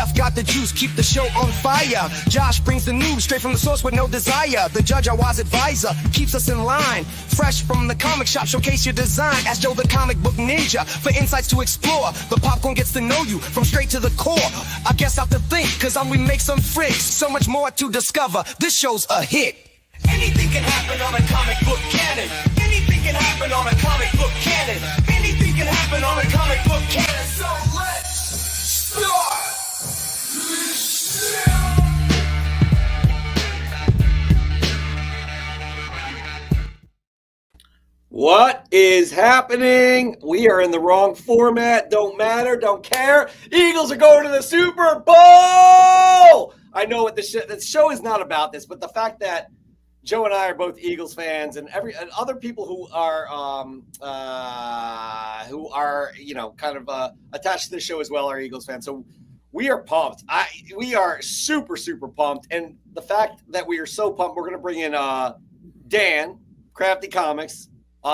chef got the juice, keep the show on fire. Josh brings the news straight from the source with no desire. The judge, our wise advisor, keeps us in line. Fresh from the comic shop, showcase your design. Ask Joe the comic book ninja for insights to explore. The popcorn gets to know you from straight to the core. I guess I'll have to think, cause we make some freaks. So much more to discover, this show's a hit. Anything can happen on a comic book canon. Anything can happen on a comic book canon. Anything can happen on a comic book canon. So let's start. What is happening? We are in the wrong format. Don't matter. Don't care. Eagles are going to the Super Bowl. I know what the show is not about this, but the fact that Joe and I are both Eagles fans, and other people who are kind of attached to the show as well are Eagles fans. So we are pumped. We are super, super pumped. And the fact that we are so pumped, we're going to bring in Dan, Crafti Comics.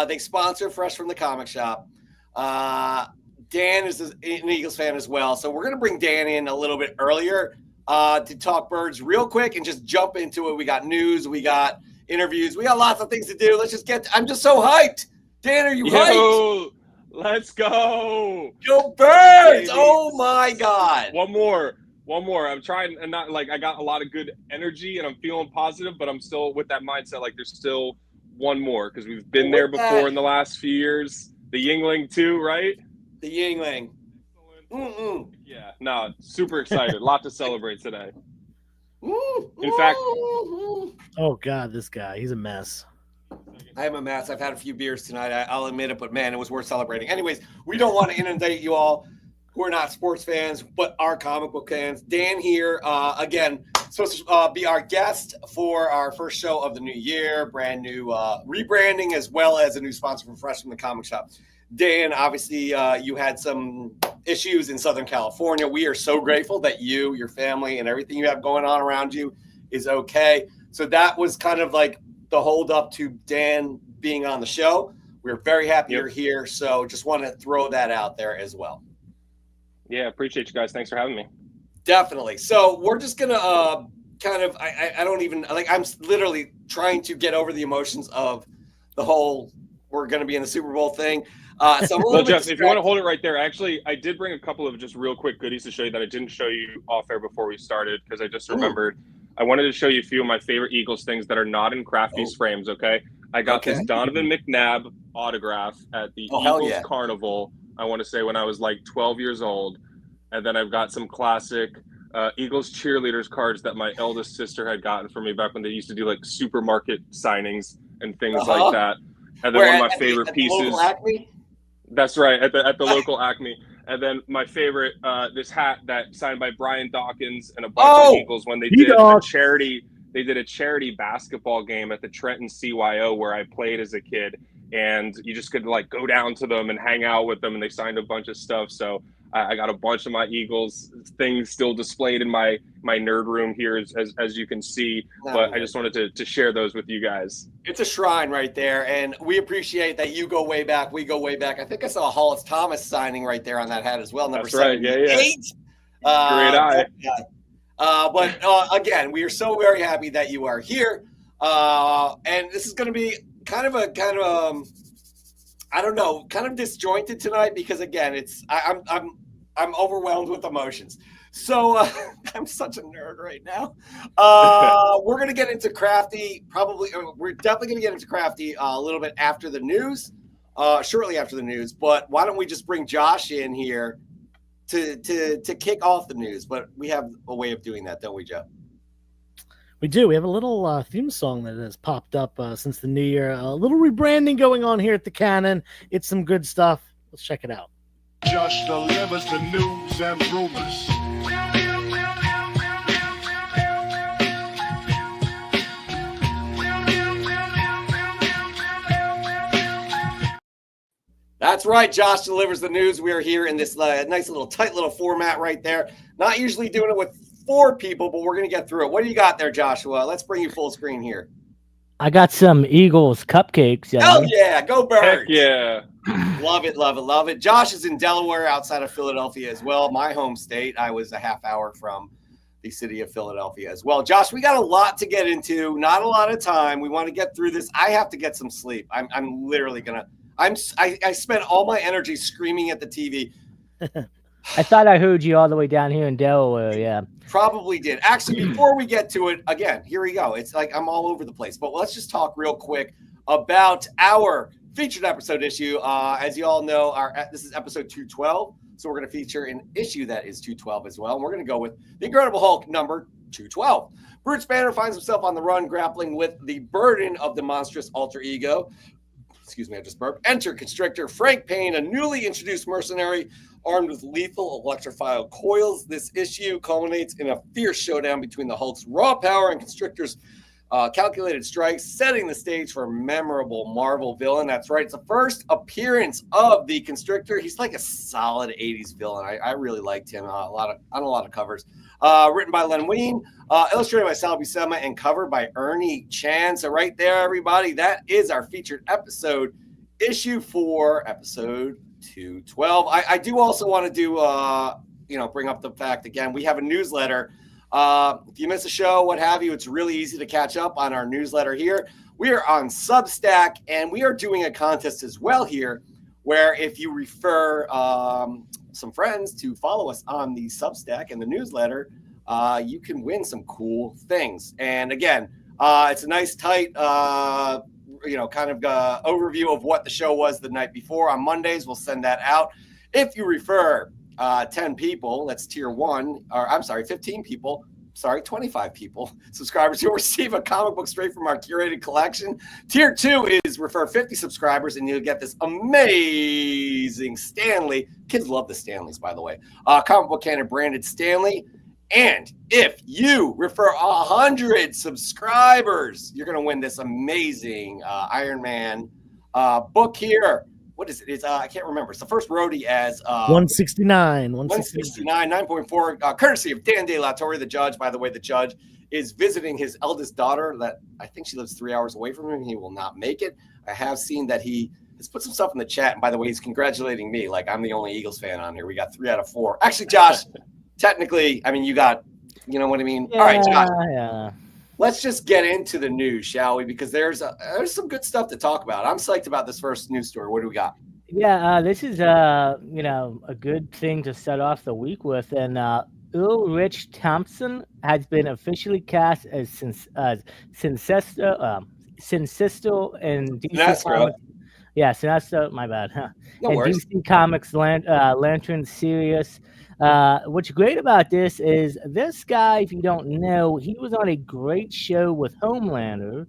They sponsor Fresh from the Comic Shop. Dan is an Eagles fan as well. So we're going to bring Dan in a little bit earlier to talk birds real quick and just jump into it. We got news. We got interviews. We got lots of things to do. Let's just I'm just so hyped. Dan, are you hyped? Let's go. Go birds. Oh, my God. One more. I'm trying and not like I got a lot of good energy and I'm feeling positive, but I'm still with that mindset. Like there's still one more because we've been there before in the last few years. The Yingling too, right? The Yingling. Yeah, no, super excited. A lot to celebrate today. In fact, oh God, this guy, he's a mess. I am a mess. I've had a few beers tonight. I'll admit it, but man, it was worth celebrating. Anyways, we don't want to inundate you all who are not sports fans, but are comic book fans. Dan here, again, supposed to be our guest for our first show of the new year, brand new rebranding, as well as a new sponsor from Fresh from the Comic Shop. Dan, obviously, you had some issues in Southern California. We are so grateful that you, your family, and everything you have going on around you is okay. So that was kind of like the hold up to Dan being on the show. We're very happy you're here. So just want to throw that out there as well. Yeah, appreciate you guys. Thanks for having me. Definitely. So we're just going to I don't even like, I'm literally trying to get over the emotions of the whole, we're going to be in the Super Bowl thing. So Jeff, if you want to hold it right there, actually, I did bring a couple of just real quick goodies to show you that I didn't show you off air before we started because I just remembered. I wanted to show you a few of my favorite Eagles things that are not in Crafti's frames, okay? I got this Donovan McNabb autograph at the Eagles Carnival, I want to say when I was like 12 years old. And then I've got some classic Eagles cheerleaders cards that my eldest sister had gotten for me back when they used to do like supermarket signings and things like that. And then one of my favorite pieces. That's right, at the local Acme. And then my favorite, this hat that signed by Brian Dawkins and a bunch of Eagles when they did a charity. They did a charity basketball game at the Trenton CYO where I played as a kid, and you just could like go down to them and hang out with them, and they signed a bunch of stuff. So I got a bunch of my Eagles things still displayed in my nerd room here, as you can see. But I just wanted to share those with you guys. It's a shrine right there, and we appreciate that you go way back. We go way back. I think I saw a Hollis Thomas signing right there on that hat as well. Number 78. Great eye. But again, we are so very happy that you are here. And this is going to be kind of I don't know, kind of disjointed tonight because again, I'm overwhelmed with emotions. So I'm such a nerd right now. We're going to get into Crafti. We're definitely going to get into Crafti a little bit after the news, shortly after the news. But why don't we just bring Josh in here to kick off the news? But we have a way of doing that, don't we, Joe? We do. We have a little theme song that has popped up since the new year. A little rebranding going on here at the Canon. It's some good stuff. Let's check it out. Josh delivers the news and rumors. That's right. Josh delivers the news. We are here in this nice little tight little format right there. Not usually doing it with 4 people, but we're going to get through it. What do you got there, Joshua? Let's bring you full screen here. I got some Eagles cupcakes. Oh, yeah. Go Birds. Heck yeah. Love it, love it, love it. Josh is in Delaware, outside of Philadelphia as well. My home state. I was a half hour from the city of Philadelphia as well. Josh, we got a lot to get into. Not a lot of time. We want to get through this. I have to get some sleep. I'm literally gonna. I spent all my energy screaming at the TV. I thought I heard you all the way down here in Delaware. Yeah, probably did. Actually, before we get to it, again, here we go. It's like I'm all over the place. But let's just talk real quick about our featured episode issue. As you all know, this is episode 212. So we're going to feature an issue that is 212 as well. And we're going to go with the Incredible Hulk number 212. Bruce Banner finds himself on the run, grappling with the burden of the monstrous alter ego. Excuse me, I just burped. Enter Constrictor Frank Payne, a newly introduced mercenary armed with lethal electrified coils. This issue culminates in a fierce showdown between the Hulk's raw power and Constrictor's calculated strikes, setting the stage for a memorable Marvel villain. That's right. It's the first appearance of the Constrictor. He's like a solid 80s villain. I really liked him on a lot of covers. Written by Len Wein, illustrated by Sal Buscema, and covered by Ernie Chan. So right there, everybody, that is our featured episode, issue 4, episode 212. I do also want to do, bring up the fact again, we have a newsletter. If you miss a show, what have you, it's really easy to catch up on our newsletter here. We are on Substack, and we are doing a contest as well here, where if you refer some friends to follow us on the Substack and the newsletter, you can win some cool things. And again, it's a nice, tight, overview of what the show was the night before. On Mondays, we'll send that out. If you refer 10 people, that's tier 1, or I'm sorry, 15 people, 25 people, subscribers, you'll receive a comic book straight from our curated collection. Tier 2 is refer 50 subscribers, and you'll get this amazing Stanley. Kids love the Stanleys, by the way. Comic book canon branded Stanley. And if you refer 100 subscribers, you're going to win this amazing Iron Man book here. What is it? It's I can't remember. It's the first roadie as 169. 169, 9.4, courtesy of Dan De La Torre, the judge. By the way, the judge is visiting his eldest daughter that I think she lives 3 hours away from him. He will not make it. I have seen that he has put some stuff in the chat. And by the way, he's congratulating me. Like I'm the only Eagles fan on here. We got 3 out of 4. Actually, Josh, technically, I mean, you got, you know what I mean? yeah, All right, Josh. Yeah. Let's just get into the news, shall we? Because there's some good stuff to talk about. I'm psyched about this first news story. What do we got? Yeah, this is a good thing to start off the week with. And Ulrich Thompson has been officially cast as Sinestro in DC Comics. Yeah, Sinestro, my bad. Huh? No and worries. DC Comics Lantern series. What's great about this is this guy, if you don't know, he was on a great show with Homelander,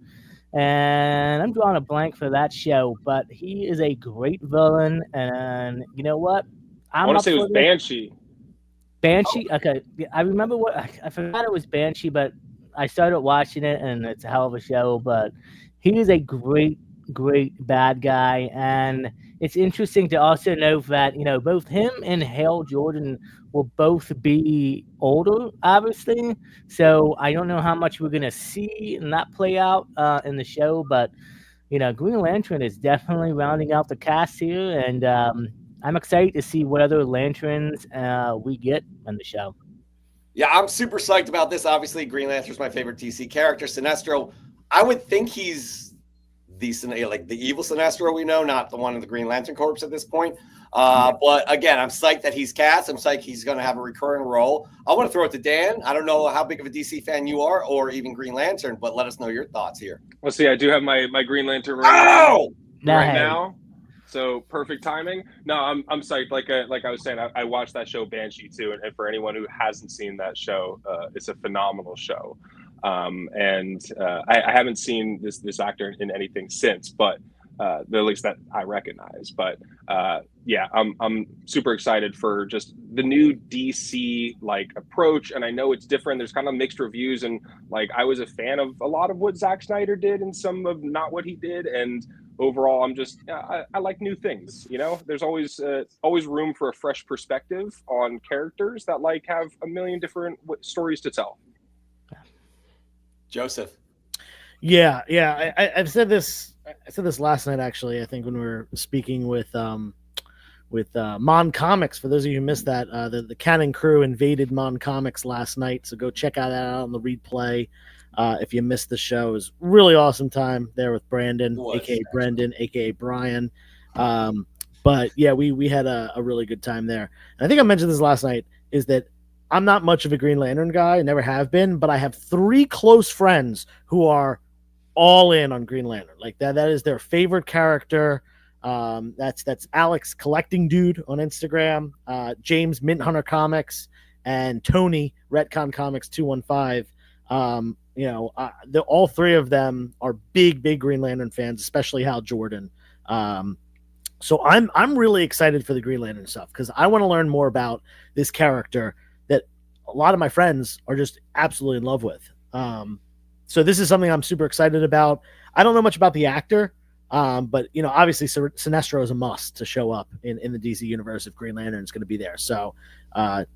and I'm drawing a blank for that show, but he is a great villain, and you know what? I want to say it was Banshee. Banshee? Okay, I remember I forgot it was Banshee, but I started watching it, and it's a hell of a show, but he is a great bad guy, and it's interesting to also know that both him and Hal Jordan will both be older, obviously. So I don't know how much we're gonna see and that play out in the show, but Green Lantern is definitely rounding out the cast here, and I'm excited to see what other Lanterns we get in the show. Yeah, I'm super psyched about this. Obviously, Green Lantern's my favorite DC character. Sinestro, I would think he's the evil Sinestro we know, not the one in the Green Lantern Corps at this point. But again, I'm psyched that he's cast. I'm psyched he's going to have a recurring role. I want to throw it to Dan. I don't know how big of a DC fan you are, or even Green Lantern, but let us know your thoughts here. Well, see, I do have my Green Lantern right now. So perfect timing. No, I'm psyched. Like I was saying, I watched that show Banshee too, and for anyone who hasn't seen that show, it's a phenomenal show. I haven't seen this actor in anything since, but at least that I recognize. But I'm super excited for just the new DC approach, and I know it's different. There's kind of mixed reviews, and I was a fan of a lot of what Zack Snyder did and some of not what he did, and overall I'm just I like new things. There's always room for a fresh perspective on characters that have a million different stories to tell. Joseph. Yeah. I've said this I said this last night, actually. I think when we were speaking with Mon Comics. For those of you who missed that, the Canon crew invaded Mon Comics last night, so go check that out on the replay. If you missed the show, it was really awesome time there with Brandon, aka Brendan, aka Brian. But yeah, we had a really good time there. And I think I mentioned this last night, is that I'm not much of a Green Lantern guy, never have been, but I have 3 close friends who are all in on Green Lantern. Like that is their favorite character. That's Alex Collecting Dude on Instagram, James Mint Hunter Comics, and Tony Retcon Comics 215. All 3 of them are big Green Lantern fans, especially Hal Jordan. So I'm really excited for the Green Lantern stuff because I want to learn more about this character that a lot of my friends are just absolutely in love with. So this is something I'm super excited about. I don't know much about the actor, but obviously Sinestro is a must to show up in the DC universe if Green Lantern is going to be there. So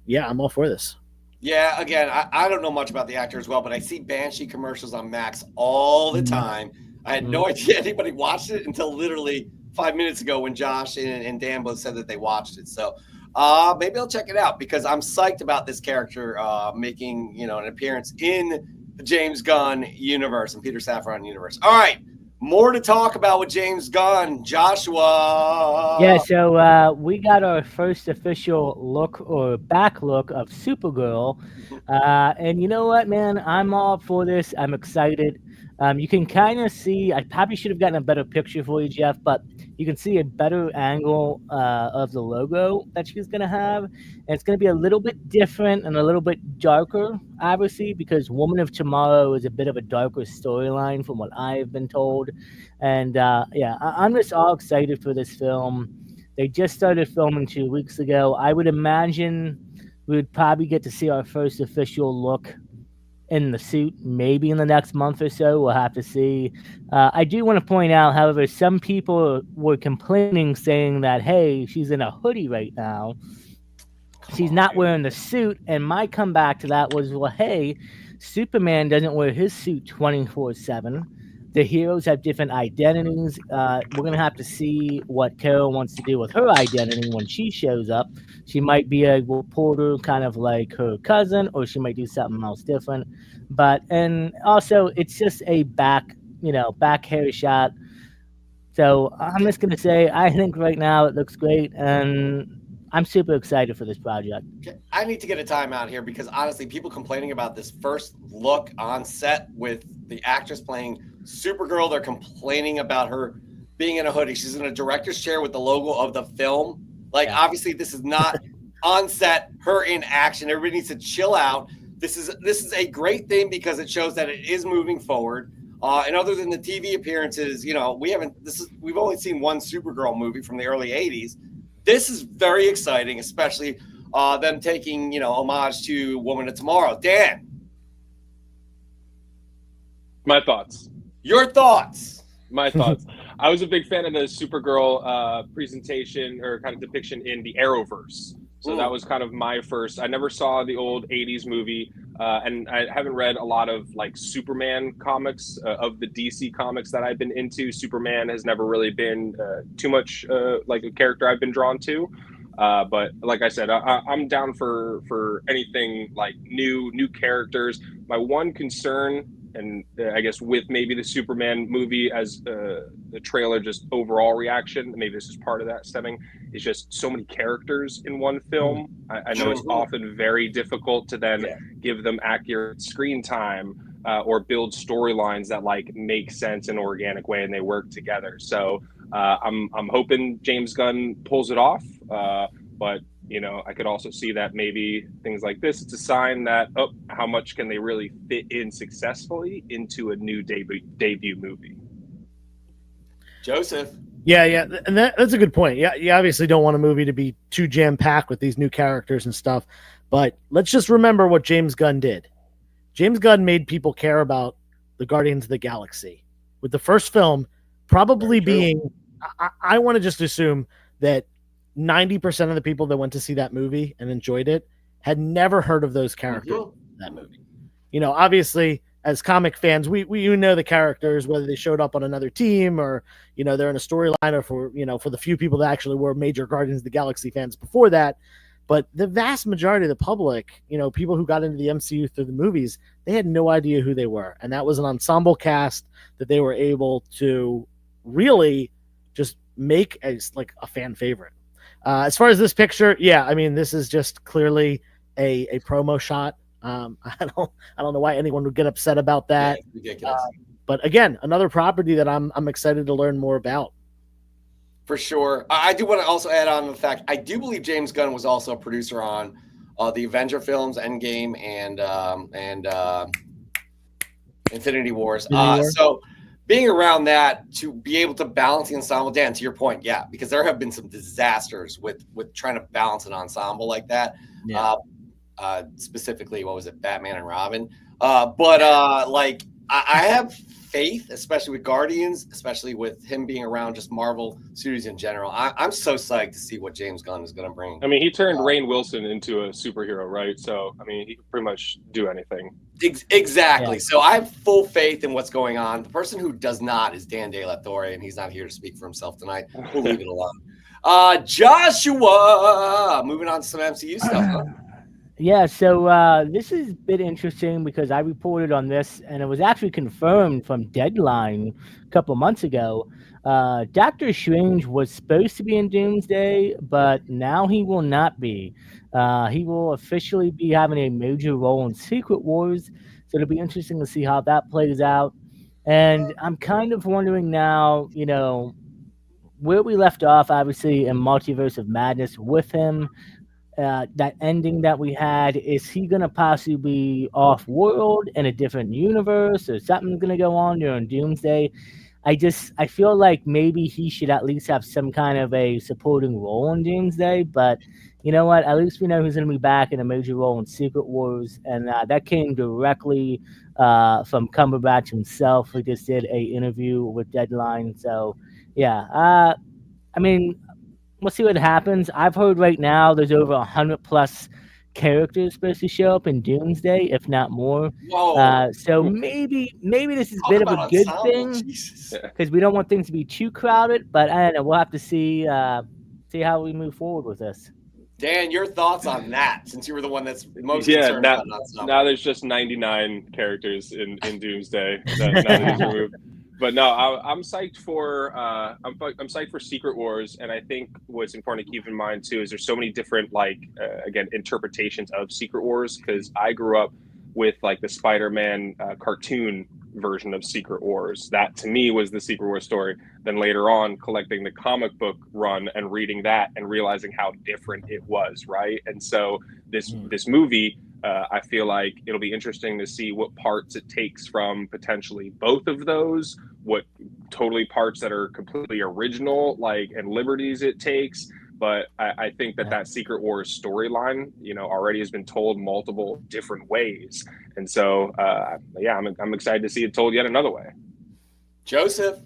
yeah, I'm all for this. Yeah, again, I don't know much about the actor as well, but I see Banshee commercials on Max all the time. I had no idea anybody watched it until literally 5 minutes ago when Josh and Dan both said that they watched it. So maybe I'll check it out because I'm psyched about this character making an appearance in the James Gunn universe and Peter Safran universe. All right, more to talk about with James Gunn. Joshua. Yeah, so we got our first official look or back look of Supergirl. And you know what, man? I'm all for this. I'm excited. You can kind of see, I probably should have gotten a better picture for you, Jeff, but you can see a better angle of the logo that she's going to have. And it's going to be a little bit different and a little bit darker, obviously, because Woman of Tomorrow is a bit of a darker storyline from what I've been told. And yeah, I'm just all excited for this film. They just started filming 2 weeks ago. I would imagine we would probably get to see our first official look in the suit maybe in the next month or so. We'll have to see. I do want to point out, however, some people were complaining saying that, hey, she's in a hoodie right now. She's not wearing the suit. And my comeback to that was, well, hey, Superman doesn't wear his suit 24/7. The heroes have different identities. We're going to have to see what Carol wants to do with her identity when she shows up. She might be a reporter kind of like her cousin, or she might do something else different. And also it's just a back hair shot. So I'm just going to say, I think right now it looks great, and I'm super excited for this project. I need to get a timeout here because honestly, people complaining about this first look on set with the actress playing Supergirl, they're complaining about her being in a hoodie. She's in a director's chair with the logo of the film. Obviously, this is not on set, her in action. Everybody needs to chill out. This is a great thing because it shows that it is moving forward. And other than the TV appearances, we've only seen one Supergirl movie from the early 80s. This is very exciting, especially them taking, homage to Woman of Tomorrow. Dan. My thoughts. Your thoughts. My thoughts. I was a big fan of the Supergirl presentation or kind of depiction in the Arrowverse. So that was kind of my first. I never saw the old 80s movie, and I haven't read a lot of Superman comics of the DC comics that I've been into. Superman has never really been too much like a character I've been drawn to. But like I said, I'm down for anything like new characters. My one concern, and I guess with maybe the Superman movie as the trailer, just overall reaction, maybe this is part of that stemming, is just so many characters in one film. I know it's often very difficult to then give them accurate screen time or build storylines that make sense in an organic way and they work together. So I'm hoping James Gunn pulls it off. But I could also see that maybe things like this, it's a sign that, how much can they really fit in successfully into a new debut movie? Joseph. Yeah, and that's a good point. Yeah, you obviously don't want a movie to be too jam-packed with these new characters and stuff, but let's just remember what James Gunn did. James Gunn made people care about the Guardians of the Galaxy. With the first film probably being, I want to just assume that 90% of the people that went to see that movie and enjoyed it had never heard of those characters in that movie. Obviously as comic fans, we know the characters, whether they showed up on another team or, you know, they're in a storyline, or for, you know, for the few people that actually were major Guardians of the Galaxy fans before that. But the vast majority of the public, you know, people who got into the MCU through the movies, they had no idea who they were. And that was an ensemble cast that they were able to really just make as like a fan favorite. As far as this picture, yeah, I mean, this is just clearly a promo shot. I don't know why anyone would get upset about that. Yeah, ridiculous. But again, another property that I'm excited to learn more about. For sure. I do want to also add on the fact I do believe James Gunn was also a producer on the Avenger films, Endgame, and Infinity Wars. So being around that, to be able to balance the ensemble, Dan, to your point, yeah, because there have been some disasters with trying to balance an ensemble like that. Yeah. Specifically, what was it, Batman and Robin? Like I have faith, especially with Guardians, especially with him being around just Marvel studios in general. I'm so psyched to see what James Gunn is going to bring. I mean, he turned Rainn Wilson into a superhero, right? So, I mean, he can pretty much do anything. Exactly. Yeah. So I have full faith in what's going on. The person who does not is Dan De La Torre, and he's not here to speak for himself tonight. We'll leave it alone. Joshua, moving on to some MCU stuff. Huh? Yeah, so this is a bit interesting because I reported on this, and it was actually confirmed from Deadline a couple months ago. Doctor Strange was supposed to be in Doomsday, but now he will not be. He will officially be having a major role in Secret Wars, so it'll be interesting to see how that plays out. And I'm kind of wondering now, you know, where we left off, obviously, in Multiverse of Madness with him. That ending that we had, is he gonna possibly be off world in a different universe, or something's gonna go on during Doomsday? I feel like maybe he should at least have some kind of a supporting role in Doomsday, but you know what, at least we know he's gonna be back in a major role in Secret Wars, and that came directly from Cumberbatch himself, who just did a interview with Deadline. So yeah, I mean, we'll see what happens. I've heard right now there's over 100+ characters supposed to show up in Doomsday, if not more. Whoa. So maybe this is a bit of a good thing, because we don't want things to be too crowded. But I don't know. We'll have to see how we move forward with this. Dan, your thoughts on that, since you were the one that's most concerned about now there's just 99 characters in Doomsday that is removed. But no, I'm psyched for I'm psyched for Secret Wars, and I think what's important to keep in mind too is there's so many different again interpretations of Secret Wars, because I grew up with like the Spider-Man cartoon version of Secret Wars. That to me was the Secret Wars story. Then later on, collecting the comic book run and reading that and realizing how different it was, right? And so this movie, I feel like it'll be interesting to see what parts it takes from potentially both of those, what totally parts that are completely original, and liberties it takes. But I think that Secret Wars storyline, already has been told multiple different ways. And so, I'm excited to see it told yet another way. Joseph.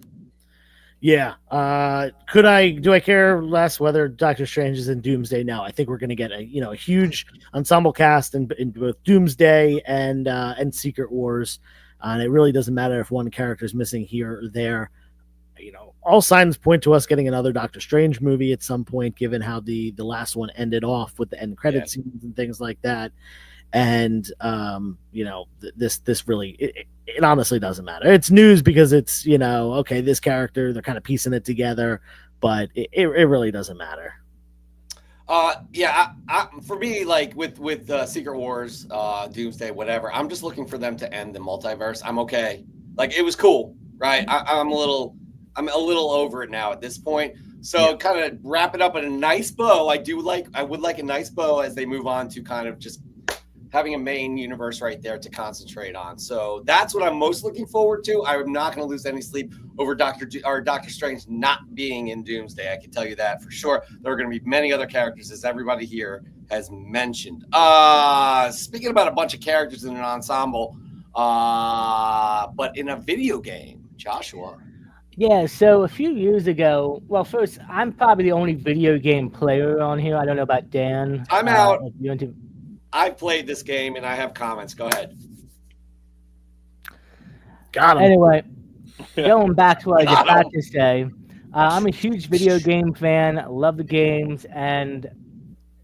Yeah. Do I care less whether Doctor Strange is in Doomsday? No, I think we're going to get a huge ensemble cast in both Doomsday and Secret Wars. And it really doesn't matter if one character is missing here or there. All signs point to us getting another Doctor Strange movie at some point, given how the last one ended off with the end credit scenes and things like that. And this really it honestly doesn't matter. It's news because it's okay, this character, they're kind of piecing it together, but it really doesn't matter. For me, with Secret Wars, Doomsday, whatever, I'm just looking for them to end the multiverse. I'm okay. It was cool, right? I'm a little over it now at this point. So kind of wrap it up in a nice bow. I would like a nice bow as they move on to kind of just having a main universe right there to concentrate on. So that's what I'm most looking forward to. I'm not going to lose any sleep over Doctor Strange not being in Doomsday. I can tell you that for sure. There are going to be many other characters, as everybody here has mentioned. Speaking about a bunch of characters in an ensemble, but in a video game, Joshua. Yeah, so a few years ago, well, first, I'm probably the only video game player on here. I don't know about Dan. I'm out. I played this game and I have comments. Go ahead. Got him. Anyway, going back to what I was about to say, I'm a huge video game fan. I love the games, and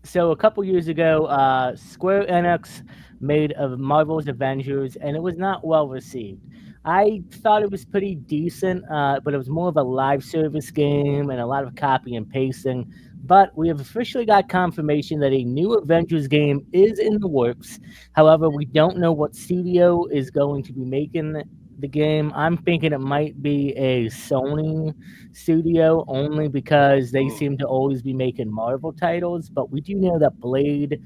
so a couple years ago, Square Enix made of Marvel's Avengers, and it was not well received. I thought it was pretty decent, but it was more of a live service game and a lot of copy and pasting. But we have officially got confirmation that a new Avengers game is in the works. However, we don't know what studio is going to be making the game. I'm thinking it might be a Sony studio, only because they seem to always be making Marvel titles. But we do know that Blade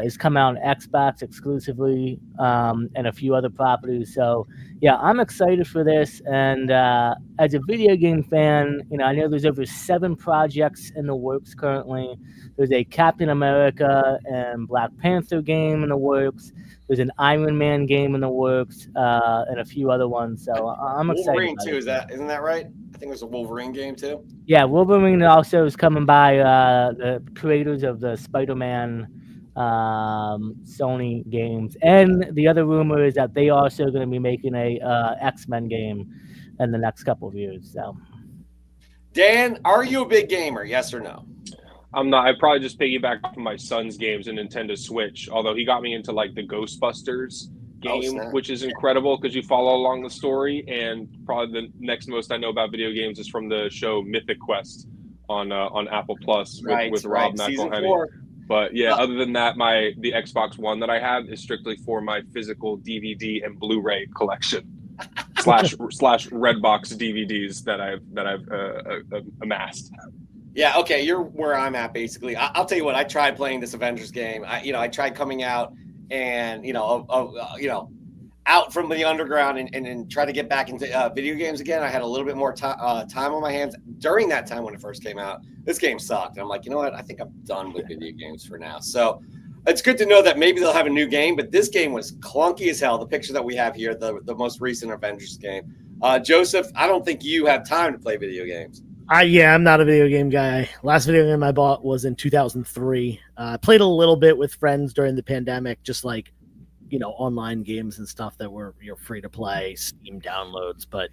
is coming out on Xbox exclusively, and a few other properties. So yeah, I'm excited for this. And as a video game fan, I know there's over 7 projects in the works currently. There's a Captain America and Black Panther game in the works. There's an Iron Man game in the works, and a few other ones. So I'm excited. Wolverine too, isn't that right? I think there's a Wolverine game too. Yeah, Wolverine also is coming by the creators of the Spider-Man Sony games. And the other rumor is that they also going to be making a X-Men game in the next couple of years. So, Dan, are you a big gamer? Yes or no? I'm not. I probably just piggyback off of my son's games and Nintendo Switch. Although he got me into like the Ghostbusters game, which is incredible because you follow along the story. And probably the next most I know about video games is from the show Mythic Quest on Apple Plus with Rob McElhenney. But yeah, other than that, the Xbox One that I have is strictly for my physical DVD and Blu-ray collection slash Redbox DVDs that I've amassed. Yeah, okay, you're where I'm at basically. I'll tell you what. I tried playing this Avengers game. I tried coming out and out from the underground and try to get back into video games again. I had a little bit more time on my hands during that time when it first came out. This game sucked. And I'm like, you know what? I think I'm done with video games for now. So it's good to know that maybe they'll have a new game, but this game was clunky as hell. The picture that we have here, the most recent Avengers game. Joseph, I don't think you have time to play video games. I'm not a video game guy. Last video game I bought was in 2003. I played a little bit with friends during the pandemic, just like, online games and stuff that were free to play, Steam downloads. But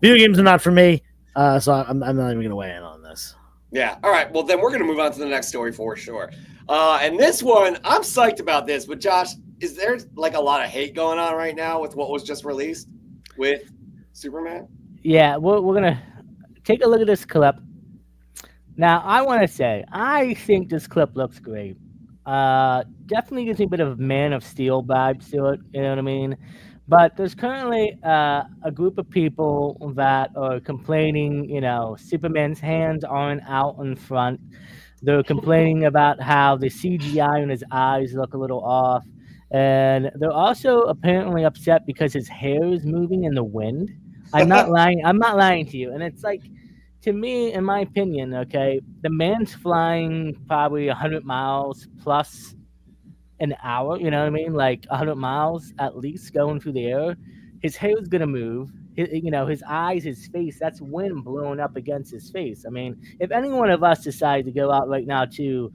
video games are not for me, so I'm not even going to weigh in on this. Yeah. All right. Well, then we're going to move on to the next story for sure. And this one, I'm psyched about this. But Josh, is there like a lot of hate going on right now with what was just released with Superman? Yeah, we're going to take a look at this clip. Now, I want to say, I think this clip looks great. Definitely gives me a bit of Man of Steel vibes to it, you know what I mean? But there's currently a group of people that are complaining, Superman's hands aren't out in front. They're complaining about how the CGI on his eyes look a little off. And they're also apparently upset because his hair is moving in the wind. I'm not lying to you. And it's like, to me, in my opinion, okay, the man's flying probably 100 miles plus an hour, you know what I mean? Like 100 miles at least going through the air. His hair is going to move. His eyes, his face, that's wind blowing up against his face. I mean, if any one of us decide to go out right now to,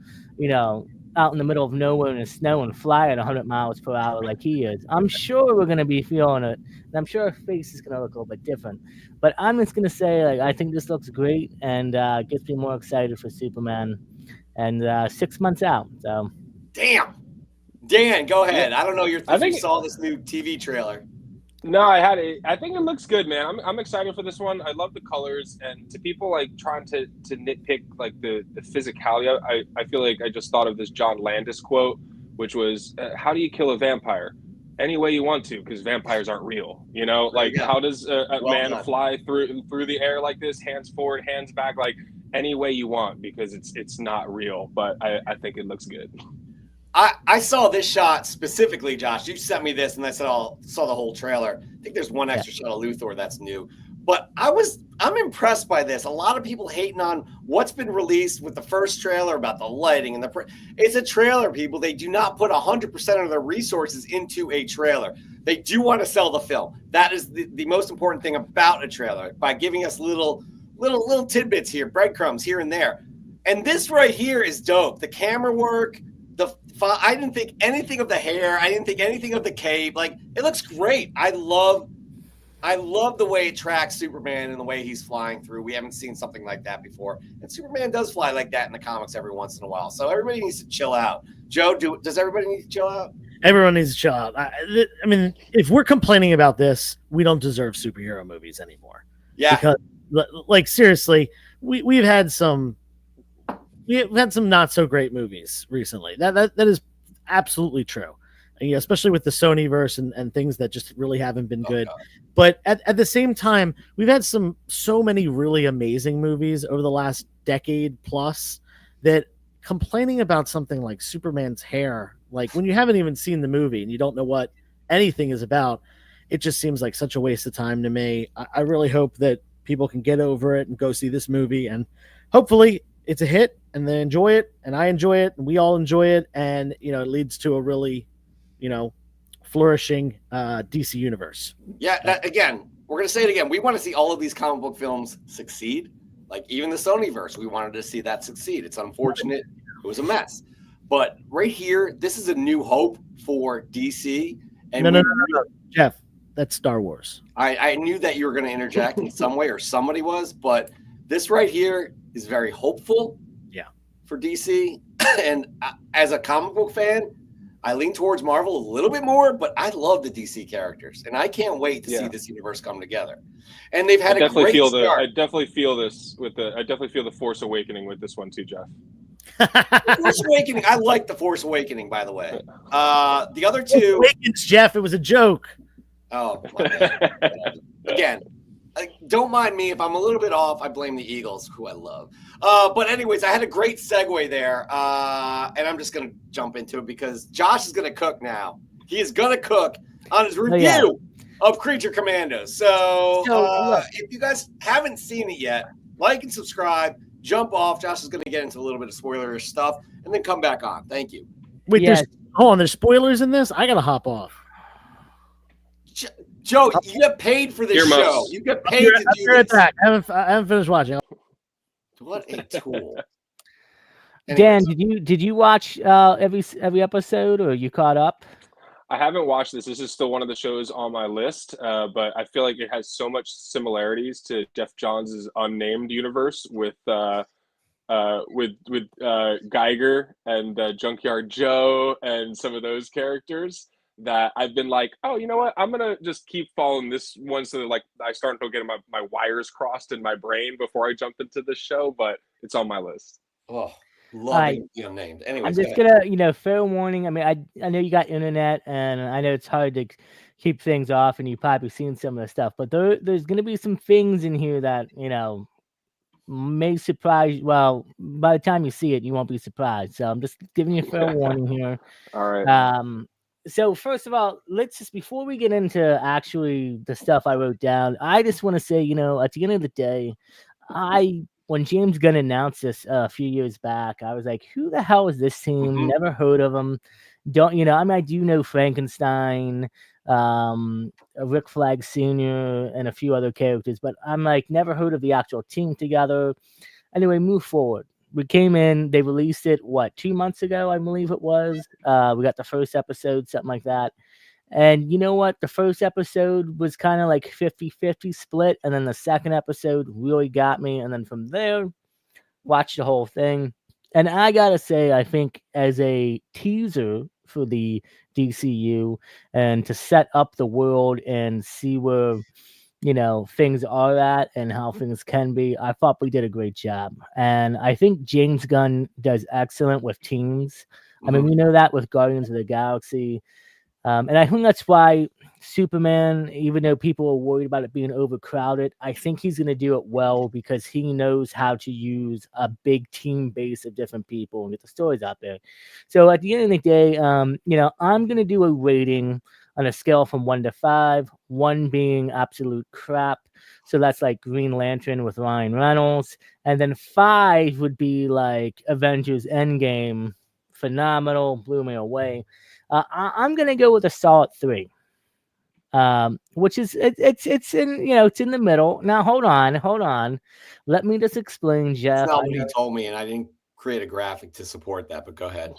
out in the middle of nowhere in the snow and fly at 100 miles per hour like he is, I'm sure we're going to be feeling it. And I'm sure our face is going to look a little bit different. But I'm just going to say, I think this looks great and gets me more excited for Superman. And 6 months out. So, damn. Dan, go ahead. I don't know your thoughts. You saw this new TV trailer. No, I think it looks good, man. I'm excited for this one. I love the colors, and to people like trying to nitpick like the physicality, I feel like I just thought of this John Landis quote, which was, "How do you kill a vampire? Any way you want to, because vampires aren't real. How does a man fly through the air like this, hands forward, hands back, like any way you want, because it's not real." But I think it looks good. I saw this shot specifically, Josh. You sent me this, and I saw the whole trailer. I think there's one extra shot of Luthor that's new. But I'm impressed by this. A lot of people hating on what's been released with the first trailer about the lighting and it's a trailer, people. They do not put 100% of their resources into a trailer. They do want to sell the film. That is the most important thing about a trailer, by giving us little tidbits here, breadcrumbs here and there. And this right here is dope. The camera work. I didn't think anything of the hair. I didn't think anything of the cape. Like, it looks great. I love I love the way it tracks Superman and the way he's flying through. We haven't seen something like that before. And Superman does fly like that in the comics every once in a while. So everybody needs to chill out. Joe, does everybody need to chill out? Everyone needs to chill out. I mean, if we're complaining about this, we don't deserve superhero movies anymore. Yeah. Because, like, seriously, we've had some not so great movies recently. That is absolutely true. And, especially with the Sony verse and things that just really haven't been good. God. But at the same time, we've had so many really amazing movies over the last decade plus that complaining about something like Superman's hair, like when you haven't even seen the movie and you don't know what anything is about, it just seems like such a waste of time to me. I really hope that people can get over it and go see this movie, and hopefully it's a hit and they enjoy it and I enjoy it and we all enjoy it, and it leads to a really flourishing DC universe. Yeah, again, we're going to say it again. We want to see all of these comic book films succeed. Like even the Sony verse, we wanted to see that succeed. It's unfortunate. It was a mess. But right here, this is a new hope for DC. And no. Jeff, that's Star Wars. I knew that you were going to interject in some way, or somebody was, but this right here is very hopeful. Yeah. For DC. And as a comic book fan, I lean towards Marvel a little bit more, but I love the DC characters, and I can't wait to see this universe come together. And they've had a great start. I definitely feel the Force Awakening with this one too, Jeff. The Force Awakening. I like the Force Awakening, by the way. The other two, Awakens, Jeff. It was a joke. Oh, my bad. Again, don't mind me if I'm a little bit off. I blame the Eagles, who I love. But anyways, I had a great segue there, and I'm just going to jump into it because Josh is going to cook now. He is going to cook on his review of Creature Commandos. So if you guys haven't seen it yet, like and subscribe. Jump off. Josh is going to get into a little bit of spoilerish stuff and then come back on. Thank you. Wait, there's spoilers in this? I got to hop off. Joe, you get paid for this show. You get paid to do this. I haven't finished watching. What a tool. Dan, did you watch every episode, or you caught up? I haven't watched this. This is still one of the shows on my list, but I feel like it has so much similarities to Jeff Johns' Unnamed universe with Geiger and Junkyard Joe and some of those characters, that I've been like, oh, you know what? I'm going to just keep following this one so that like I start to get my wires crossed in my brain before I jump into this show, but it's on my list. Oh, loving the Unnamed. Anyways, I'm just gonna, fair warning. I mean, I know you got internet, and I know it's hard to keep things off, and you've probably seen some of the stuff, but there's gonna be some things in here that may surprise. Well, by the time you see it, you won't be surprised. So I'm just giving you a fair warning here. All right. So first of all, before we get into actually the stuff I wrote down, I just want to say, at the end of the day, when James Gunn announced this a few years back, I was like, who the hell is this team? Mm-hmm. Never heard of them. I do know Frankenstein, Rick Flag Sr., and a few other characters, but I'm like, never heard of the actual team together. Anyway, move forward. We came in, they released it, 2 months ago, I believe it was. We got the first episode, something like that. And you know what? The first episode was kind of like 50-50 split. And then the second episode really got me. And then from there, watched the whole thing. And I got to say, I think as a teaser for the DCU and to set up the world and see where, things are at and how things can be, I thought we did a great job. And I think James Gunn does excellent with teams. I mean, we know that with Guardians of the Galaxy. And I think that's why Superman, even though people are worried about it being overcrowded, I think he's going to do it well because he knows how to use a big team base of different people and get the stories out there. So at the end of the day, I'm going to do a rating on a scale from 1 to 5, 1 being absolute crap. So that's like Green Lantern with Ryan Reynolds. And then 5 would be like Avengers Endgame, phenomenal, blew me away. I'm gonna go with a solid 3, which is it's in it's in the middle. Now hold on, let me just explain, Jeff. That's not what you told me, and I didn't create a graphic to support that. But go ahead.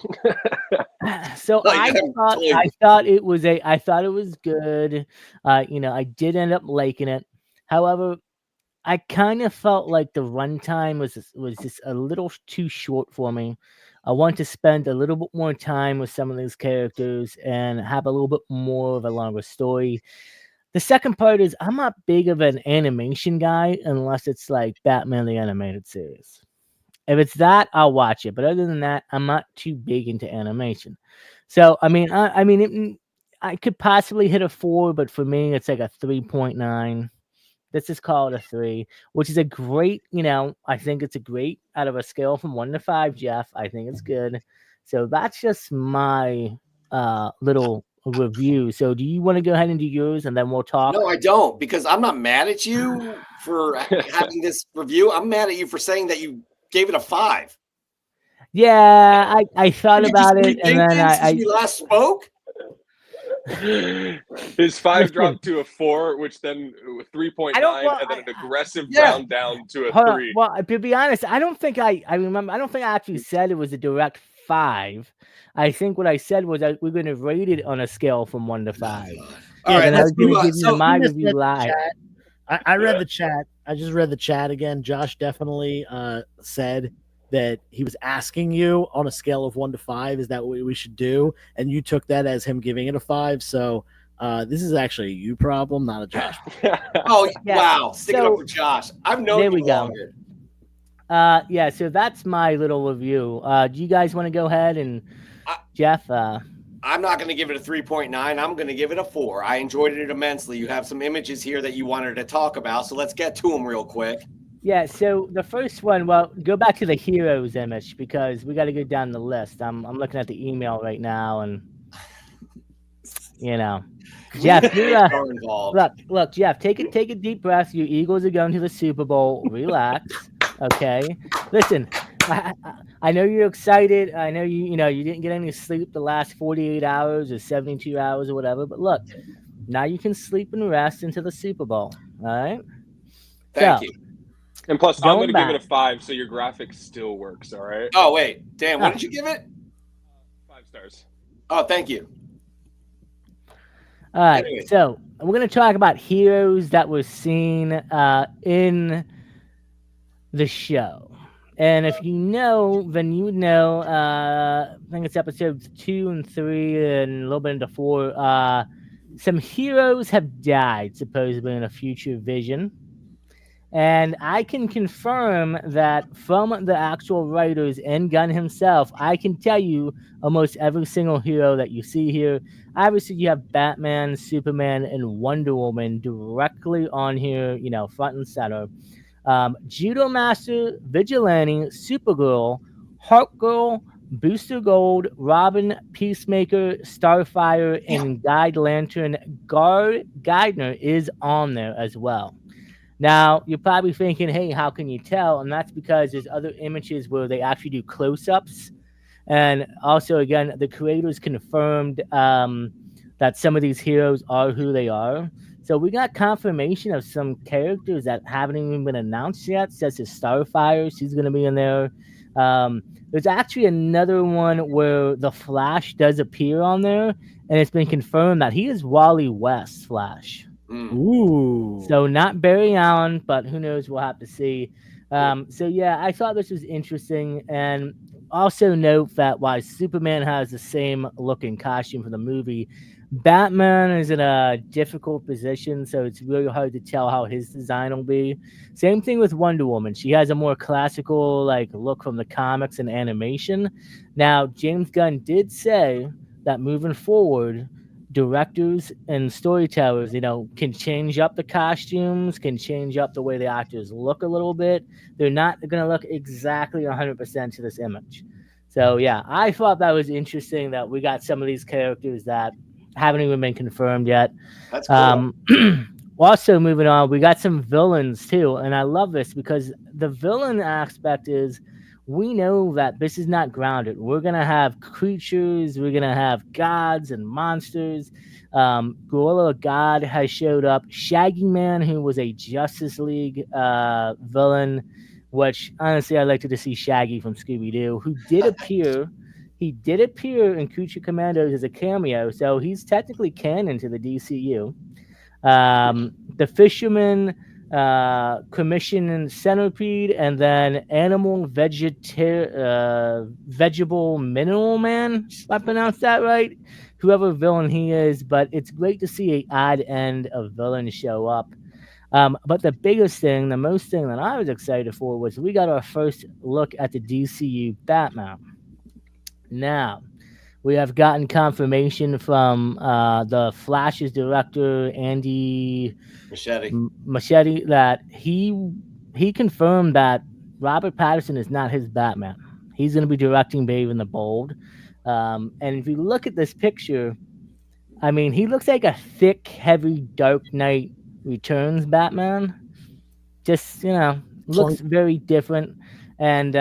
So Oh, I yeah, thought totally. I thought it was good. I did end up liking it. However, I kind of felt like the runtime was just a little too short for me. I want to spend a little bit more time with some of these characters and have a little bit more of a longer story. The second part is I'm not big of an animation guy unless it's like Batman the Animated Series. If it's that, I'll watch it. But other than that, I'm not too big into animation. So I could possibly hit a 4, but for me, it's like a 3.9. Let's just call it a 3, which is a great, I think it's a great out of a scale from 1 to 5, Jeff. I think it's good. So that's just my little review. So do you want to go ahead and do yours and then we'll talk? No, I don't, because I'm not mad at you for having this review. I'm mad at you for saying that you gave it a 5. Yeah, I thought about it and then since we last spoke. His 5 dropped to a 4, which then 3.9, and then an aggressive round down to a 3. Well, to be honest, I don't think I actually said it was a direct 5. I think what I said was that we're going to rate it on a scale from 1 to 5. All right, I was going to give you So my you missed review the live. chat. I read the chat. I just read the chat again. Josh definitely said that he was asking you on a scale of 1 to 5, is that what we should do? And you took that as him giving it a 5. So this is actually a you problem, not a Josh problem. Oh, Yeah. wow. Stick it up for Josh. I've known There you we go. longer. Yeah, so that's my little review. Do you guys want to go ahead and Jeff? I'm not going to give it a 3.9. I'm going to give it a 4. I enjoyed it immensely. You have some images here that you wanted to talk about, so let's get to them real quick. Yeah, so the first one, well, go back to the heroes image because we got to go down the list. I'm looking at the email right now, and Jeff, look, Jeff, take a deep breath. Your Eagles are going to the Super Bowl. Relax, okay? Listen, I know you're excited. I know you didn't get any sleep the last 48 hours or 72 hours or whatever. But look, now you can sleep and rest into the Super Bowl. All right. Thank you. And plus, I'm going to give it a 5, so your graphics still works. All right. Oh wait, Dan, what did you give it? 5 stars. Oh, thank you. All right, so we're going to talk about heroes that were seen in the show. And if you know, then you would know, I think it's episodes 2 and 3 and a little bit into 4. Some heroes have died, supposedly, in a future vision. And I can confirm that from the actual writers and Gunn himself, I can tell you almost every single hero that you see here. Obviously, you have Batman, Superman, and Wonder Woman directly on here, front and center. Judo Master, Vigilante, Supergirl, Hawkgirl, Booster Gold, Robin, Peacemaker, Starfire, and Guide Lantern. Gardner is on there as well. Now, you're probably thinking, hey, how can you tell? And that's because there's other images where they actually do close-ups. And also, again, the creators confirmed that some of these heroes are who they are. So we got confirmation of some characters that haven't even been announced yet, such as Starfire. She's going to be in there. There's actually another one where the Flash does appear on there, and it's been confirmed that he is Wally West's Flash. Ooh. So not Barry Allen, but who knows? We'll have to see. So yeah, I thought this was interesting, and also note that while Superman has the same looking costume for the movie, Batman is in a difficult position, so it's really hard to tell how his design will be. Same thing with Wonder Woman. She has a more classical look from the comics and animation. Now, James Gunn did say that moving forward, directors and storytellers, can change up the costumes, can change up the way the actors look a little bit. They're not going to look exactly 100% to this image. So, yeah, I thought that was interesting that we got some of these characters that haven't even been confirmed yet. That's cool. Also, moving on, we got some villains, too. And I love this because the villain aspect is we know that this is not grounded. We're going to have creatures. We're going to have gods and monsters. Gorilla God has showed up. Shaggy Man, who was a Justice League villain, which honestly I'd like to see Shaggy from Scooby-Doo, who did appear He did appear in Creature Commandos as a cameo, so he's technically canon to the DCU. The Fisherman, Commission and Centipede, and then Animal Vegetable Mineral Man, if I pronounced that right. Whoever villain he is, but it's great to see a odd end of villains show up. But the biggest thing, the most thing that I was excited for was we got our first look at the DCU Batman. Now, we have gotten confirmation from the Flash's director, Andy Machete, that he confirmed that Robert Pattinson is not his Batman. He's going to be directing Brave and the Bold. And if you look at this picture, I mean, he looks like a thick, heavy Dark Knight Returns Batman. Just, looks very different. And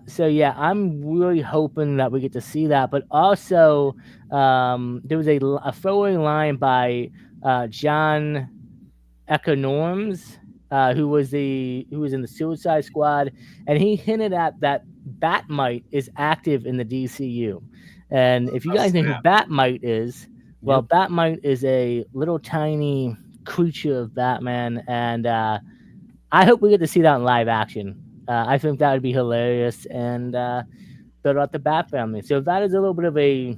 so, yeah, I'm really hoping that we get to see that. But also, there was a throwaway line by John Econorms, who was in the Suicide Squad, and he hinted at that Batmite is active in the DCU. And if you guys know who Batmite is, well, Batmite is a little tiny creature of Batman, and I hope we get to see that in live action. I think that would be hilarious and build out the Bat family. So that is a little bit of a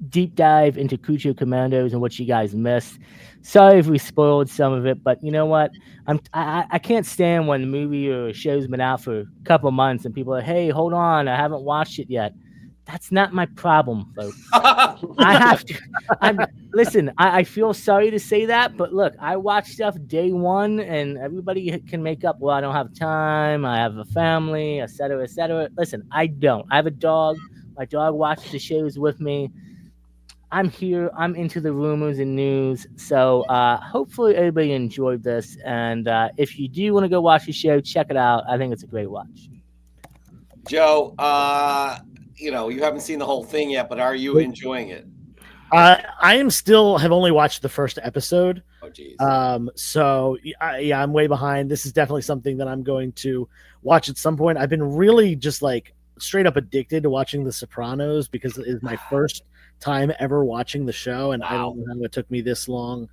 deep dive into Creature Commandos and what you guys missed. Sorry if we spoiled some of it, but you know what? I can't stand when the movie or a show's been out for a couple months and people are, hey, hold on, I haven't watched it yet. That's not my problem, folks. I have to. Listen, I feel sorry to say that, but look, I watch stuff day one, and everybody can make up, well, I don't have time, I have a family, et cetera, et cetera. Listen, I don't. I have a dog. My dog watches the shows with me. I'm here. I'm into the rumors and news. So hopefully everybody enjoyed this. And if you do want to go watch the show, check it out. I think it's a great watch. Joe, you haven't seen the whole thing yet, but are you enjoying it? I have only watched the first episode. Oh, geez. So I'm way behind. This is definitely something that I'm going to watch at some point. I've been really just like straight up addicted to watching The Sopranos because it is my first time ever watching the show, and I don't know how it took me this long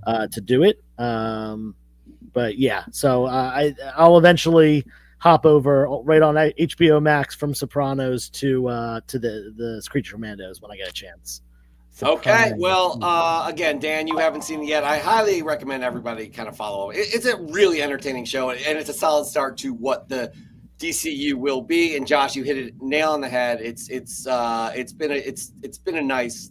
to do it. But yeah, so I'll eventually hop over right on HBO Max from Sopranos to the Creature Commandos when I get a chance. Okay, well, again, Dan, you haven't seen it yet. I highly recommend everybody kind of follow it. It's a really entertaining show, and it's a solid start to what the DCU will be. And Josh, you hit it nail on the head. It's been a nice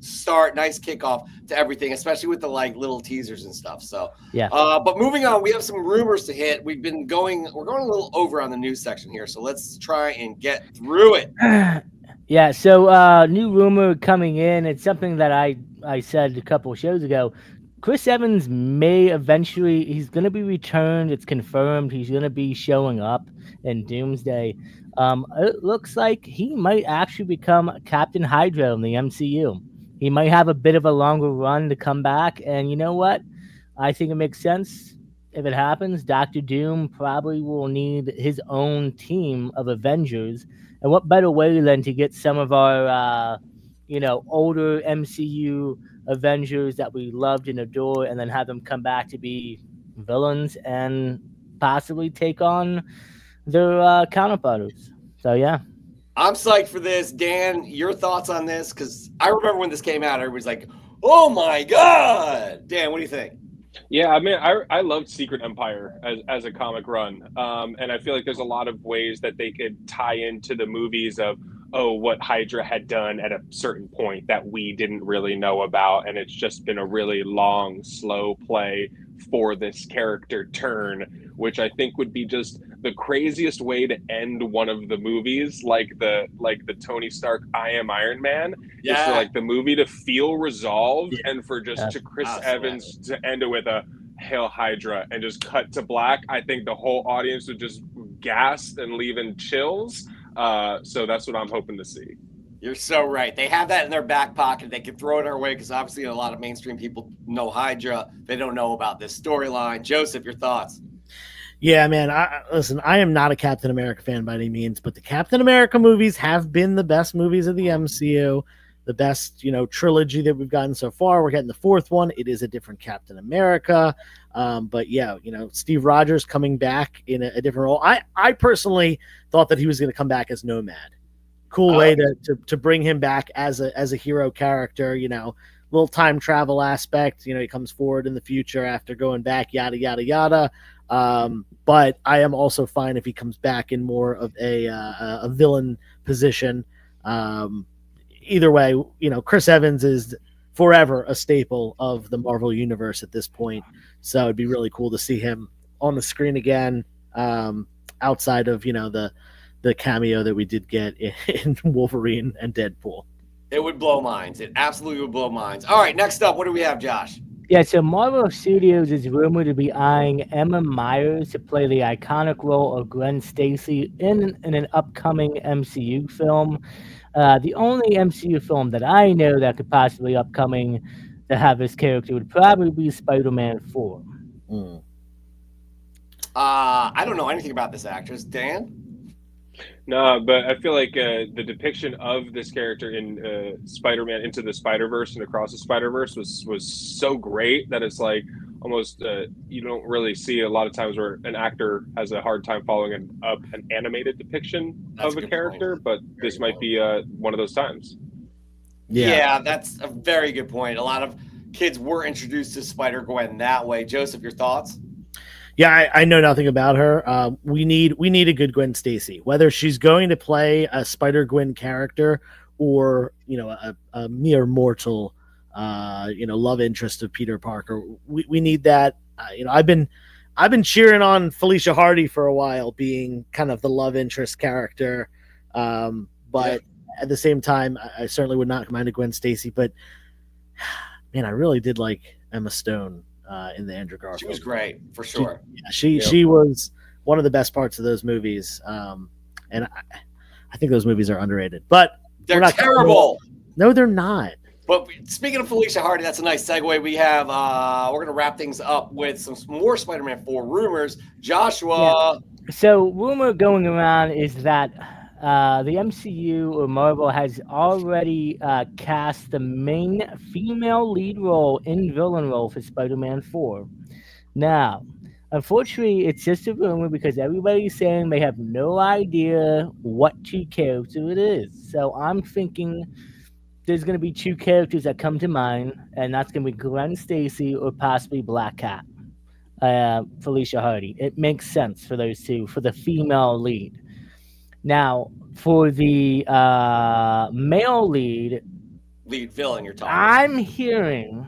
start, nice kickoff to everything, especially with the little teasers and stuff. So yeah. But moving on, we have some rumors to hit. We're going a little over on the news section here, so let's try and get through it. Yeah, so new rumor coming in. It's something that I said a couple of shows ago. Chris Evans may eventually, he's going to be returned. It's confirmed he's going to be showing up in Doomsday. It looks like he might actually become Captain Hydra in the MCU. He might have a bit of a longer run to come back. And you know what? I think it makes sense if it happens. Dr. Doom probably will need his own team of Avengers. And what better way than to get some of our, older MCU Avengers that we loved and adore, and then have them come back to be villains and possibly take on their counterparts. So, yeah. I'm psyched for this. Dan, your thoughts on this? Because I remember when this came out, everybody's like, oh, my God. Dan, what do you think? Yeah, I mean, I loved Secret Empire as a comic run. And I feel like there's a lot of ways that they could tie into the movies of, what Hydra had done at a certain point that we didn't really know about. And it's just been a really long, slow play for this character turn, which I think would be just the craziest way to end one of the movies, like the Tony Stark I Am Iron Man. Yeah. Just for like the movie to feel resolved, and for just to Chris Evans to end it with a Hail Hydra and just cut to black. I think the whole audience would just gasp and leave in chills. So that's what I'm hoping to see. You're so right. They have that in their back pocket. They can throw it our way because obviously a lot of mainstream people know Hydra. They don't know about this storyline. Joseph, your thoughts? Yeah, man. Listen, I am not a Captain America fan by any means, but the Captain America movies have been the best movies of the MCU, the best, trilogy that we've gotten so far. We're getting the fourth one. It is a different Captain America. But yeah, Steve Rogers coming back in a different role. I personally thought that he was going to come back as Nomad. Cool way to bring him back as a hero character, little time travel aspect. He comes forward in the future after going back, yada, yada, yada. But I am also fine if he comes back in more of a villain position. Either way, Chris Evans is forever a staple of the Marvel universe at this point. So it'd be really cool to see him on the screen again, outside of, the cameo that we did get in Wolverine and Deadpool. It would blow minds. It absolutely would blow minds. All right, next up, what do we have, Josh? Yeah, so Marvel Studios is rumored to be eyeing Emma Myers to play the iconic role of Gwen Stacy in an upcoming MCU film. The only MCU film that I know that could possibly upcoming to have this character would probably be Spider-Man 4. I don't know anything about this actress. Dan? No, but I feel like the depiction of this character in Spider-Man Into the Spider-Verse and Across the Spider-Verse was so great that it's like almost you don't really see a lot of times where an actor has a hard time following an animated depiction of a character, but this might be one of those times. Yeah, that's a very good point. A lot of kids were introduced to Spider-Gwen that way. Joseph, your thoughts? Yeah, I know nothing about her. We need a good Gwen Stacy. Whether she's going to play a Spider-Gwen character or a mere mortal, love interest of Peter Parker, we need that. I've been cheering on Felicia Hardy for a while, being kind of the love interest character. But at the same time, I certainly would not mind a Gwen Stacy. But man, I really did like Emma Stone in the Andrew Garfield. She was great, for sure. She was one of the best parts of those movies. And I think those movies are underrated. But they're not terrible. No, they're not. But speaking of Felicia Hardy, that's a nice segue. We have we're going to wrap things up with some more Spider-Man 4 rumors. Joshua. Yeah. So rumor going around is that the MCU or Marvel has already cast the main female lead role in villain role for Spider-Man 4. Now, unfortunately, it's just a rumor because everybody's saying they have no idea what two character it is. So I'm thinking there's going to be two characters that come to mind, and that's going to be Gwen Stacy or possibly Black Cat, Felicia Hardy. It makes sense for those two, for the female lead. Now, for the male lead villain, you're talking. I'm hearing,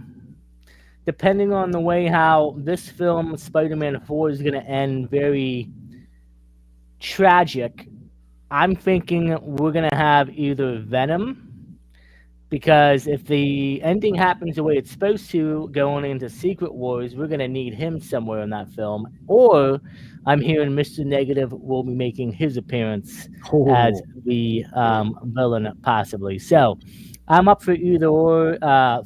depending on the way how this film, Spider-Man 4, is going to end very tragic, I'm thinking we're going to have either Venom, because if the ending happens the way it's supposed to, going into Secret Wars, we're going to need him somewhere in that film. Or I'm hearing Mr. Negative will be making his appearance as the villain, possibly. So I'm up for either or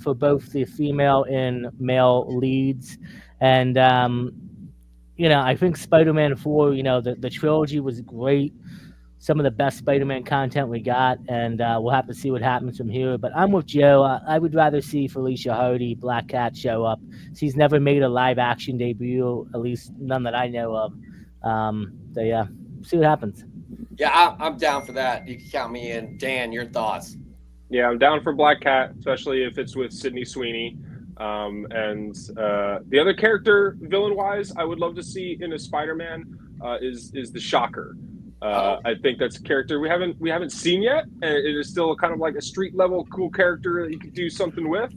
for both the female and male leads. And, I think Spider-Man 4, the trilogy was great. Some of the best Spider-Man content we got, and we'll have to see what happens from here. But I'm with Joe. I would rather see Felicia Hardy, Black Cat, show up. She's never made a live-action debut, at least none that I know of. So, yeah, see what happens. Yeah, I'm down for that. You can count me in. Dan, your thoughts? Yeah, I'm down for Black Cat, especially if it's with Sydney Sweeney. And the other character, villain-wise, I would love to see in a Spider-Man is the Shocker. I think that's a character we haven't seen yet, and it is still kind of like a street level cool character that you could do something with,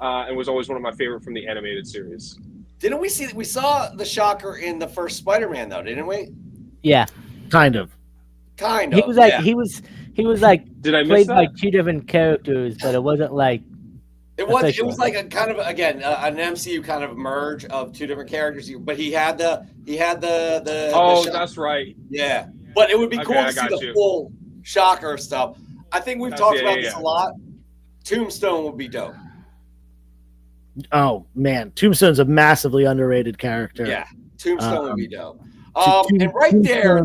and was always one of my favorite from the animated series. Didn't we see? We saw the Shocker in the first Spider-Man, though, didn't we? Yeah, kind of. He was like he was like. Did I miss played that? by two different characters, but it wasn't like. It was like a kind of an MCU kind of merge of two different characters, but he had the that's right. Yeah. But it would be cool to see the full Shocker stuff. I think we've talked about this a lot. Tombstone would be dope. Oh, man. Tombstone's a massively underrated character. Yeah. Tombstone would be dope. And right there,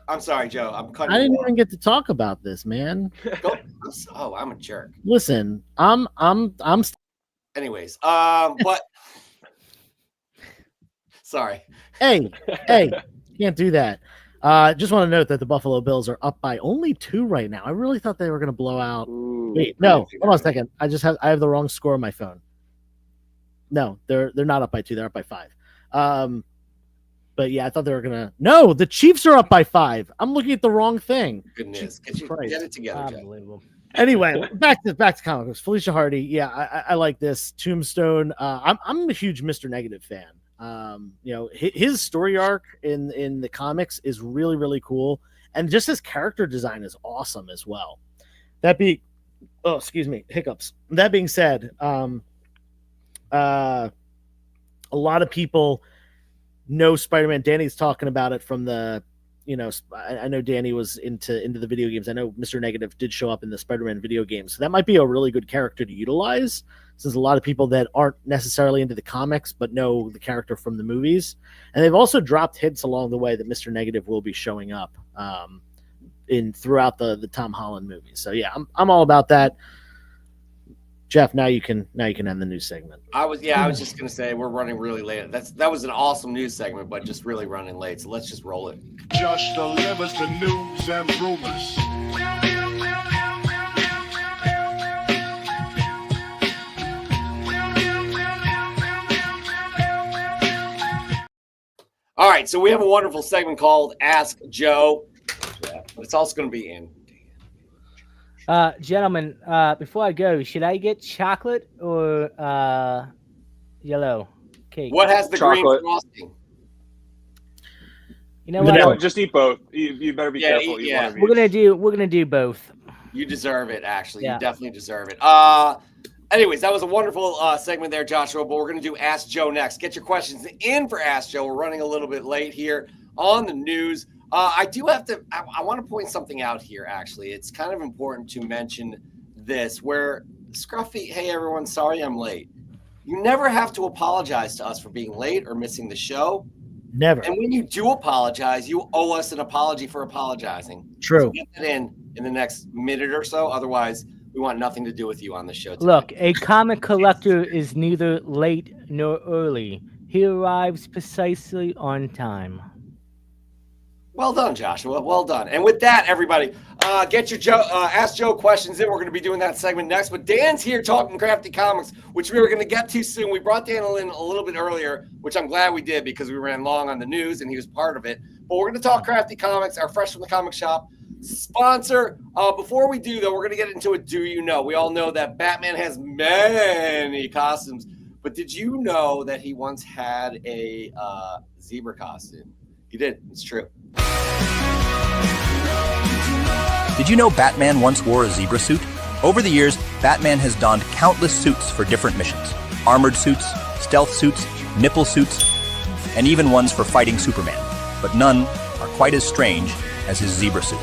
I'm sorry, Joe. I'm cutting. I didn't even get to talk about this, man. I'm a jerk. Listen, Anyways, but sorry. Hey, can't do that. Just want to note that the Buffalo Bills are up by only 2 right now. I really thought they were going to blow out. Wait, no, hold on a second. I have the wrong score on my phone. No, they're not up by 2. They're up by 5. But yeah, I thought they were gonna. No, the Chiefs are up by 5. I'm looking at the wrong thing. Goodness, get it together, Joe. Anyway, back to comic books. Felicia Hardy. Yeah, I like this. Tombstone. I'm a huge Mr. Negative fan. His story arc in the comics is really, really cool, and just his character design is awesome as well. Hiccups. That being said, a lot of people know Spider-Man. Danny's talking about it from the, I know Danny was into the video games. I know Mr. Negative did show up in the Spider-Man video games, so that might be a really good character to utilize, since a lot of people that aren't necessarily into the comics but know the character from the movies. And they've also dropped hints along the way that Mr. Negative will be showing up throughout the Tom Holland movies. So yeah, I'm all about that. Jeff, now you can end the news segment. I was just gonna say we're running really late. That was an awesome news segment, but just really running late. So let's just roll it. Josh delivers the news and rumors. All right, so we have a wonderful segment called Ask Joe, but it's also going to be in. Gentlemen, before I go, should I get chocolate or yellow cake? What has the green frosting? You know what? Just eat both. You better be careful. Yeah. We're gonna do both. You deserve it, actually. Yeah. You definitely deserve it. Anyways, that was a wonderful segment there, Joshua. But we're gonna do Ask Joe next. Get your questions in for Ask Joe. We're running a little bit late here on the news. I want to point something out here, actually. It's kind of important to mention this, where Scruffy, hey, everyone, sorry I'm late. You never have to apologize to us for being late or missing the show. Never. And when you do apologize, you owe us an apology for apologizing. True. So get that in the next minute or so. Otherwise, we want nothing to do with you on the show today. Look, a comic collector is neither late nor early. He arrives precisely on time. Well done, Joshua. Well done. And with that, everybody, get your Ask Joe questions in. We're going to be doing that segment next. But Dan's here talking Crafti Comics, which we were going to get to soon. We brought Dan in a little bit earlier, which I'm glad we did because we ran long on the news and he was part of it. But we're going to talk Crafti Comics, our Fresh from the Comic Shop sponsor. Before we do, though, we're going to get into it. Do you know? We all know that Batman has many costumes. But did you know that he once had a zebra costume? He did. It's true. Did you know Batman once wore a zebra suit? Over the years, Batman has donned countless suits for different missions. Armored suits, stealth suits, nipple suits, and even ones for fighting Superman. But none are quite as strange as his zebra suit.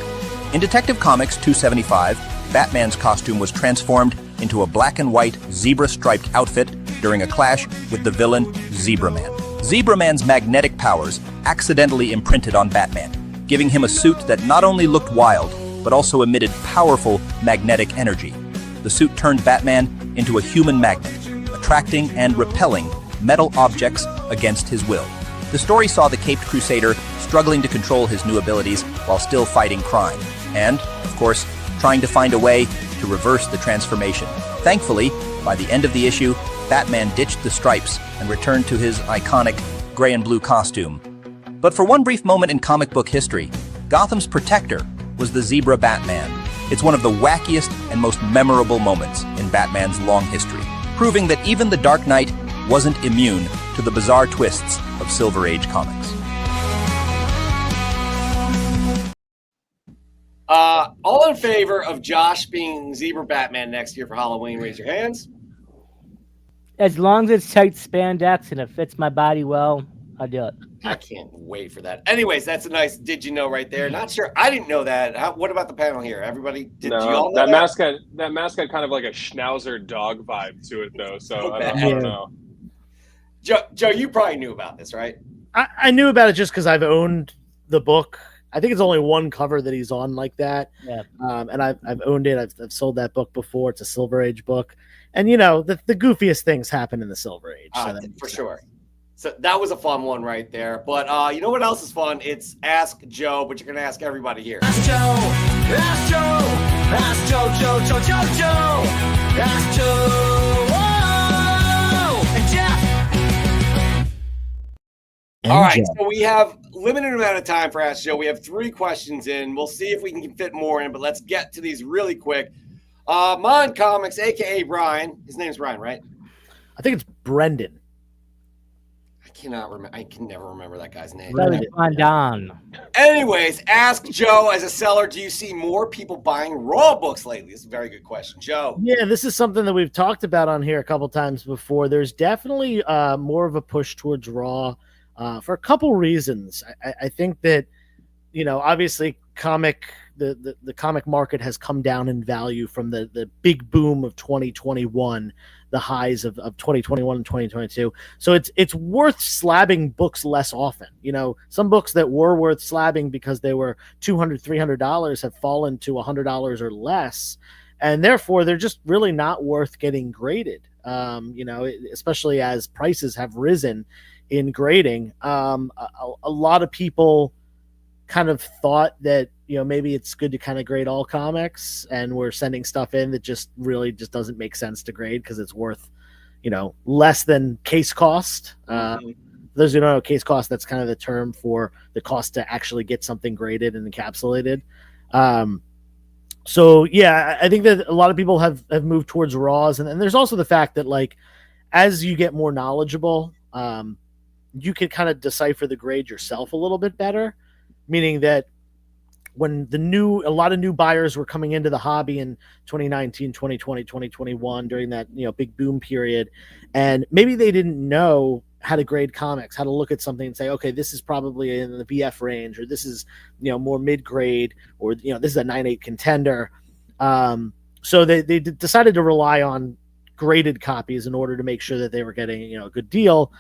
In Detective Comics 275, Batman's costume was transformed into a black and white zebra-striped outfit during a clash with the villain Zebra Man. Zebra Man's magnetic powers accidentally imprinted on Batman, giving him a suit that not only looked wild, but also emitted powerful magnetic energy. The suit turned Batman into a human magnet, attracting and repelling metal objects against his will. The story saw the Caped Crusader struggling to control his new abilities while still fighting crime, and, of course, trying to find a way to reverse the transformation. Thankfully, by the end of the issue, Batman ditched the stripes and returned to his iconic gray and blue costume. But for one brief moment in comic book history, Gotham's protector was the Zebra Batman. It's one of the wackiest and most memorable moments in Batman's long history, proving that even the Dark Knight wasn't immune to the bizarre twists of Silver Age comics. All in favor of Josh being Zebra Batman next year for Halloween, raise your hands. As long as it's tight spandex and it fits my body well, I'll do it. I can't wait for that. Anyways, that's a nice did you know right there. Not sure. I didn't know that. What about the panel here? Everybody, did you all know that mask had kind of like a schnauzer dog vibe to it, though. So I don't know. Joe, you probably knew about this, right? I knew about it just because I've owned the book. I think it's only one cover that he's on like that. Yeah. And I've owned it. I've sold that book before. It's a Silver Age book. And, you know, the goofiest things happen in the Silver Age. So for sure. So that was a fun one right there. But you know what else is fun? It's Ask Joe, but you're going to ask everybody here. Ask Joe, ask Joe, ask Joe, Joe. Ask Joe, whoa, and Jeff. All right, so we have limited amount of time for Ask Joe. We have 3 questions in. We'll see if we can fit more in, but let's get to these really quick. Mon Comics, a.k.a. Brian. His name's Brian, right? I think it's Brendan. I can never remember that guy's name. Don. Anyways, ask Joe, as a seller, do you see more people buying raw books lately? This is a very good question. Joe. Yeah, this is something that we've talked about on here a couple times before. There's definitely more of a push towards raw for a couple reasons. I think that, you know, obviously the comic market has come down in value from the big boom of 2021, the highs of 2021 and 2022. So it's worth slabbing books less often. You know, some books that were worth slabbing because they were $200, $300 have fallen to $100 or less. And therefore they're just really not worth getting graded. You know, especially as prices have risen in grading. A lot of people kind of thought that, you know, maybe it's good to kind of grade all comics, and we're sending stuff in that just doesn't make sense to grade because it's worth, you know, less than case cost. Those who don't know case cost, that's kind of the term for the cost to actually get something graded and encapsulated. So yeah, I think that a lot of people have moved towards raws, and there's also the fact that, like, as you get more knowledgeable, you can kind of decipher the grade yourself a little bit better, meaning that when a lot of new buyers were coming into the hobby in 2019, 2020, 2021 during that, you know, big boom period, and maybe they didn't know how to grade comics, how to look at something and say, okay, this is probably in the VF range, or this is, you know, more mid grade, or, you know, this is a 9.8 contender. So they decided to rely on graded copies in order to make sure that they were getting, you know, a good deal.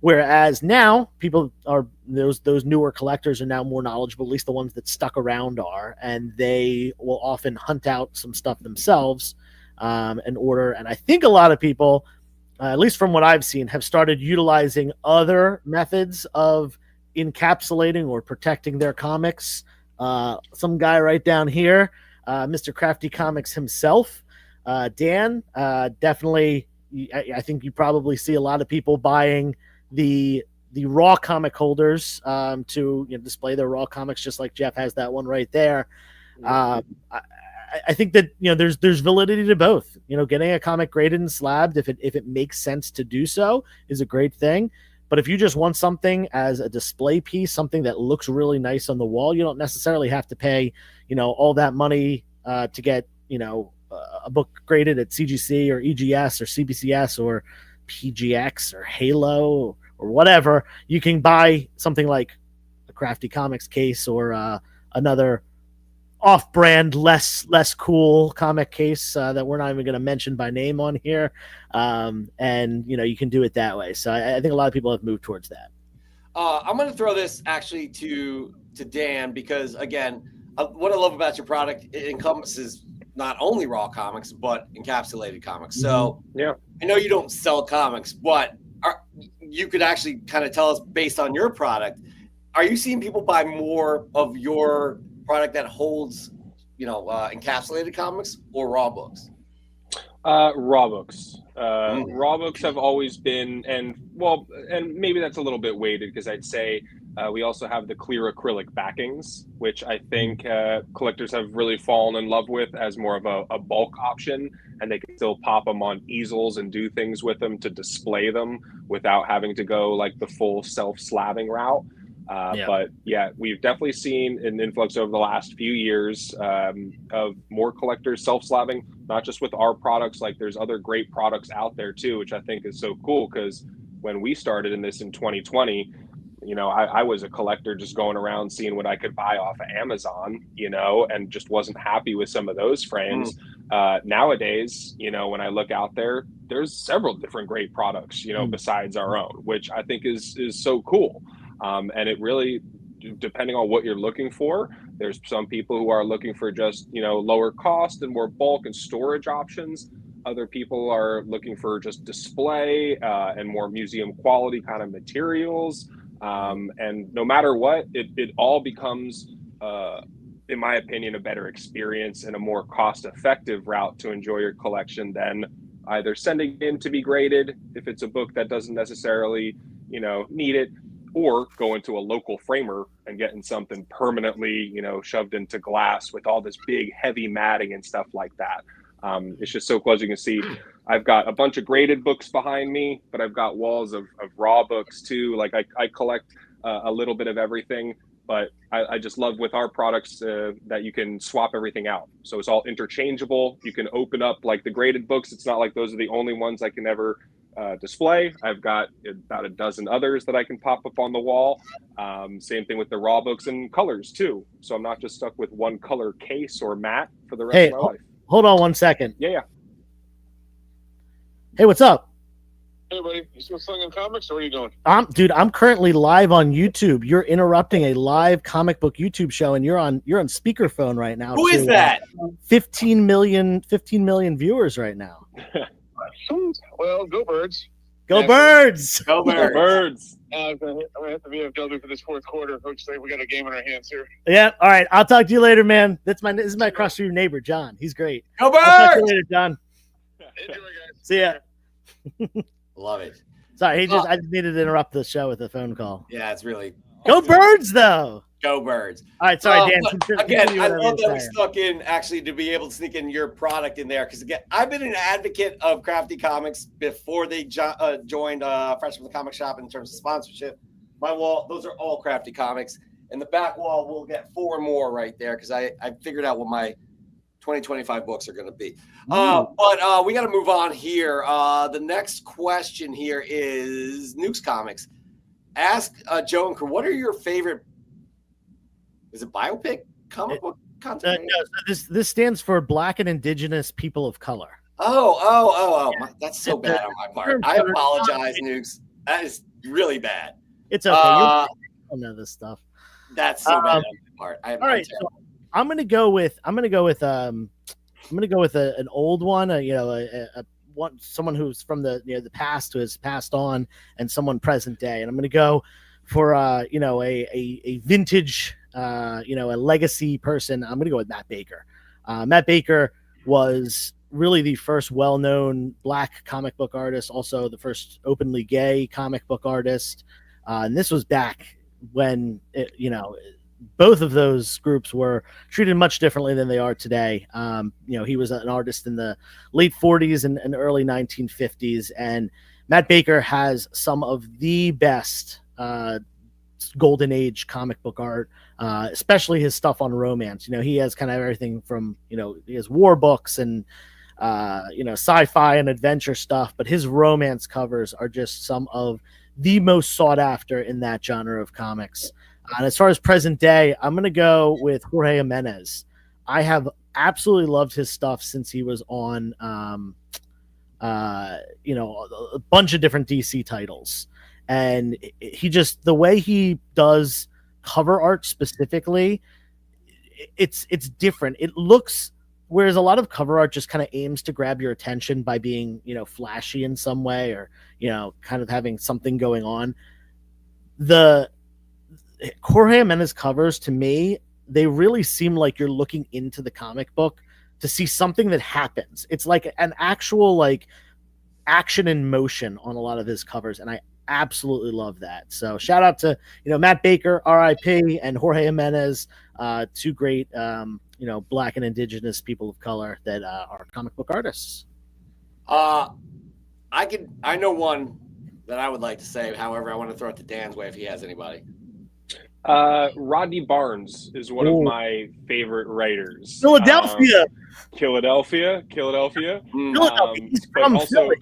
Whereas now people are, those newer collectors are now more knowledgeable, at least the ones that stuck around are, and they will often hunt out some stuff themselves and order. And I think a lot of people, at least from what I've seen, have started utilizing other methods of encapsulating or protecting their comics. Some guy right down here, Mr. Crafti Comics himself, Dan, definitely, I think you probably see a lot of people buying the raw comic holders to, you know, display their raw comics, just like Jeff has that one right there. I think that, you know, there's validity to both. You know, getting a comic graded and slabbed, if it makes sense to do so, is a great thing. But if you just want something as a display piece, something that looks really nice on the wall, you don't necessarily have to pay, you know, all that money to get, you know, a book graded at CGC or EGS or CBCS or PGX or Halo or whatever. You can buy something like a Crafti Comics case or another off-brand, less cool comic case that we're not even going to mention by name on here, and, you know, you can do it that way. So I think a lot of people have moved towards that. I'm going to throw this actually to Dan, because again, what I love about your product, it encompasses not only raw comics but encapsulated comics. So yeah, I know you don't sell comics, but you could actually kind of tell us, based on your product, are you seeing people buy more of your product that holds, you know, encapsulated comics or raw books? Raw books. Raw books have always been, and maybe that's a little bit weighted, because I'd say we also have the clear acrylic backings, which I think collectors have really fallen in love with as more of a bulk option, and they can still pop them on easels and do things with them to display them without having to go like the full self-slabbing route. But yeah, we've definitely seen an influx over the last few years of more collectors self-slabbing, not just with our products. Like, there's other great products out there too, which I think is so cool, because when we started in this in 2020, you know, I was a collector just going around seeing what I could buy off of Amazon, you know, and just wasn't happy with some of those frames. Nowadays, you know, when I look out there, there's several different great products, you know, besides our own, which I think is so cool. And it really, depending on what you're looking for, there's some people who are looking for just, lower cost and more bulk and storage options. Other people are looking for just display and more museum quality kind of materials. And no matter what, it all becomes, in my opinion, a better experience and a more cost-effective route to enjoy your collection than either sending it in to be graded if it's a book that doesn't necessarily, need it, or going to a local framer and getting something permanently, shoved into glass with all this big heavy matting and stuff like that. It's just so cool. As you can see, I've got a bunch of graded books behind me, but I've got walls of raw books too. Like I collect a little bit of everything, but I just love with our products that you can swap everything out. So it's all interchangeable. You can open up like the graded books. It's not like those are the only ones I can ever display. I've got about a dozen others that I can pop up on the wall. Same thing with the raw books and colors too. So I'm not just stuck with one color case or mat for the rest of my life. Hold on 1 second. Yeah. Hey, what's up? Hey, buddy. You still slinging comics, or what are you doing? I'm currently live on YouTube. You're interrupting a live comic book YouTube show, and you're on speakerphone right now. Who is that? 15 million viewers right now. Well, go Birds. Go Birds! Go Birds. Birds. I'm gonna have to be VFW for this fourth quarter. Coach, we got a game on our hands here. Yeah. All right. I'll talk to you later, man. This is my cross street neighbor, John. He's great. Go I'll talk to you Birds. later, John. Enjoy, guys. See ya. Love it. Sorry, I just needed to interrupt the show with a phone call. Yeah, it's really Go Birds, though. Go Birds. All right, sorry, Dan. Again, I love that we stuck in actually to be able to sneak in your product in there because again, I've been an advocate of Crafti Comics before they joined Fresh from the Comic Shop in terms of sponsorship. My wall, those are all Crafti Comics, and the back wall will get 4 more right there because I figured out what my 2025 books are going to be. But we got to move on here. The next question here is Nukes Comics. Ask Joe and crew, what are your favorite? Is it biopic comic book content? No, so this stands for Black and Indigenous People of Color. Oh! That's so bad on my part. I apologize, Nukes. That is really bad. It's okay. I don't know this stuff. That's so bad on my part. All right, so I'm gonna go with an old one. Someone who's from the past who has passed on, and someone present day. And I'm gonna go for a vintage. A legacy person. I'm going to go with Matt Baker. Matt Baker was really the first well-known Black comic book artist, also the first openly gay comic book artist. And this was back when, both of those groups were treated much differently than they are today. He was an artist in the late 40s and early 1950s. And Matt Baker has some of the best golden age comic book art, especially his stuff on romance. He has kind of everything from he has war books and sci-fi and adventure stuff, but his romance covers are just some of the most sought after in that genre of comics. And as far as present day, I'm going to go with Jorge Jimenez. I have absolutely loved his stuff since he was on a bunch of different DC titles. And the way he does cover art specifically, it's different. It looks, whereas a lot of cover art just kind of aims to grab your attention by being, flashy in some way or, kind of having something going on. The Jorge Jimenez covers, to me, they really seem like you're looking into the comic book to see something that happens. It's like an actual action in motion on a lot of his covers. And I absolutely love that. So shout out to Matt Baker, RIP, and Jorge Jimenez, two great Black and Indigenous people of color that are comic book artists. I know one that I would like to say. However, I want to throw it to Dan's way if he has anybody. Rodney Barnes is one of my favorite writers. Philadelphia. Philadelphia. He's from Philly.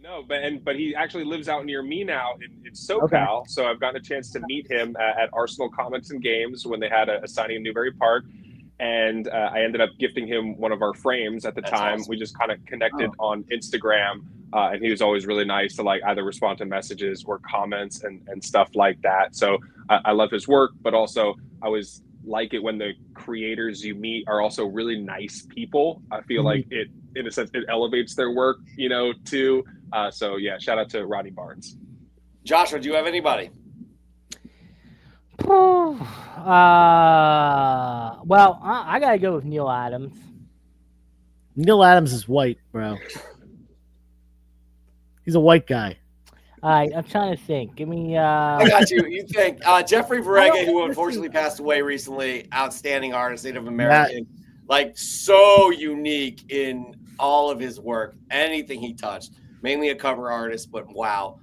No, but he actually lives out near me now in SoCal. Okay. So I've gotten a chance to meet him at Arsenal Comics and Games when they had a signing in Newbury Park. And I ended up gifting him one of our frames at the time. Awesome. We just kind of connected on Instagram. And he was always really nice to like either respond to messages or comments and stuff like that. So I love his work, but also I always like it when the creators you meet are also really nice people. I feel like it, in a sense, it elevates their work, too. So yeah, shout out to Rodney Barnes. Joshua, do you have anybody? Well, I gotta go with Neil Adams. Neil Adams is white, bro. He's a white guy. All right, I'm trying to think. Give me. I got you. You think Jeffrey Verege, who unfortunately passed away recently, outstanding artist, Native American, like so unique in all of his work, anything he touched. Mainly a cover artist, but wow.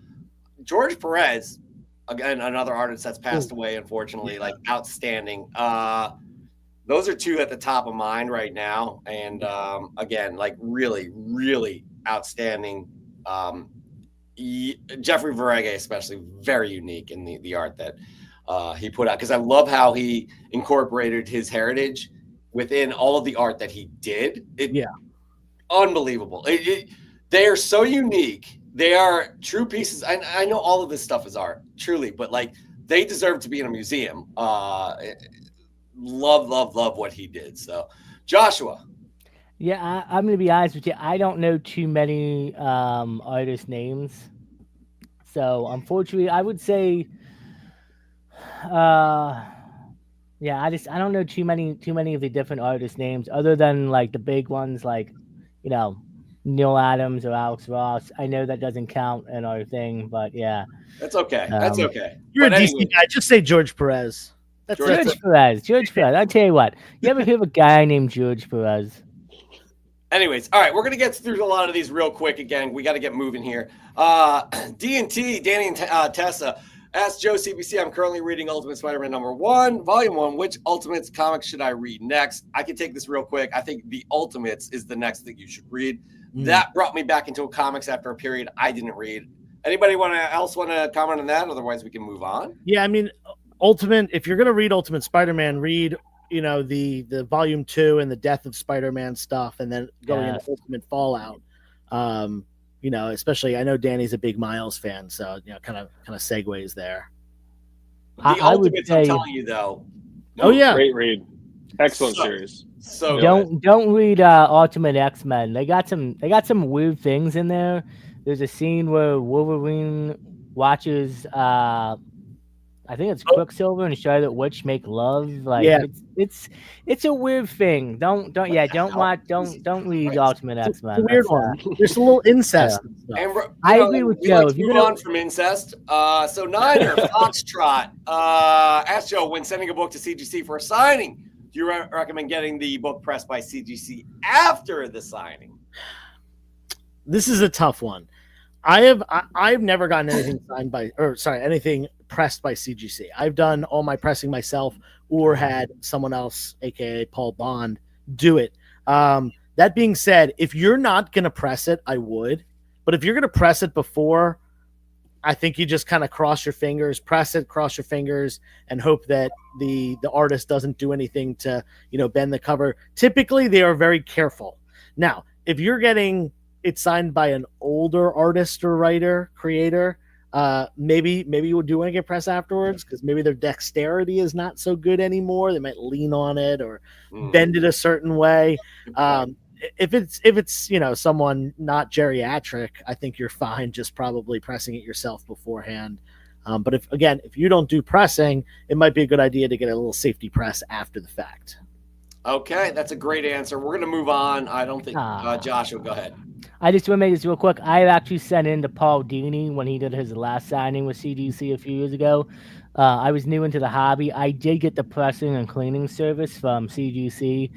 George Perez, again, another artist that's passed away, unfortunately, like outstanding. Those are two at the top of mind right now, and again, like really, really outstanding. Jeffrey Verege, especially, very unique in the art that he put out, because I love how he incorporated his heritage within all of the art that he did. Unbelievable. They are so unique. They are true pieces. I know all of this stuff is art, truly, but like they deserve to be in a museum. Love what he did. So, Joshua. Yeah, I'm gonna be honest with you. I don't know too many artist names, so unfortunately, I would say, I don't know too many of the different artist names other than like the big ones, like Neil Adams or Alex Ross. I know that doesn't count in our thing, but yeah, that's okay. That's okay. You're a DC guy. Just say George Perez. George Perez. I'll tell you what. You ever hear of a guy named George Perez? Anyways, all right, we're going to get through a lot of these real quick. Again, we got to get moving here. D&T, Danny and Tessa, asked Joe CBC, I'm currently reading Ultimate Spider-Man #1, Volume 1. Which Ultimates comics should I read next? I can take this real quick. I think The Ultimates is the next thing you should read. That brought me back into comics after a period I didn't read. Anybody else want to comment on that? Otherwise, we can move on. Yeah, I mean, Ultimate, if you're going to read Ultimate Spider-Man, read the Volume 2 and the Death of Spider-Man stuff, and then going into Ultimate Fallout. Especially I know Danny's a big Miles fan, so kind of segues there. The Ultimates, I'm telling you though. Great read. Excellent series. So don't read Ultimate X-Men. They got some weird things in there. There's a scene where Wolverine watches I think it's Quicksilver and Charlotte Witch make love. Like it's a weird thing. Don't read Ultimate X-Men. It's a weird one. There's a little incest. And I agree with Joe. If you're on from incest, so Niner Foxtrot asked Joe, when sending a book to CGC for a signing, do you recommend getting the book pressed by CGC after the signing? This is a tough one. I've never gotten anything anything pressed by CGC. I've done all my pressing myself or had someone else, aka Paul Bond, do it. That being said, if you're not going to press it, I would. But if you're going to press it before, I think you just kind of cross your fingers, press it, cross your fingers, and hope that the artist doesn't do anything to, bend the cover. Typically, they are very careful. Now, if you're getting it signed by an older artist or writer, creator, maybe you would do want to get press afterwards because maybe their dexterity is not so good anymore. They might lean on it or bend it a certain way. If it's someone not geriatric, I think you're fine just probably pressing it yourself beforehand. But if you don't do pressing, it might be a good idea to get a little safety press after the fact. Okay, that's a great answer. We're going to move on. I don't think Joshua, go ahead. I just want to make this real quick. I actually sent in to Paul Dini when he did his last signing with CGC a few years ago. I was new into the hobby. I did get the pressing and cleaning service from CGC.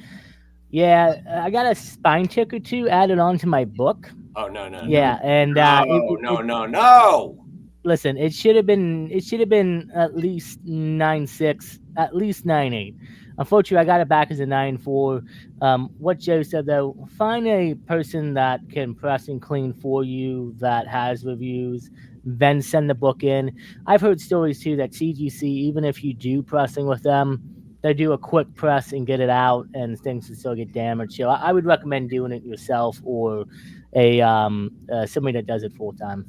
Yeah, I got a spine check or two added on to my book. Oh, no. Yeah, and no. Listen, it should have been at least 9.6, at least 9.8. Unfortunately, I got it back as a 9.4. What Joe said, though, find a person that can press and clean for you that has reviews, then send the book in. I've heard stories, too, that CGC, even if you do pressing with them, they do a quick press and get it out, and things can still get damaged. So I would recommend doing it yourself or a somebody that does it full time.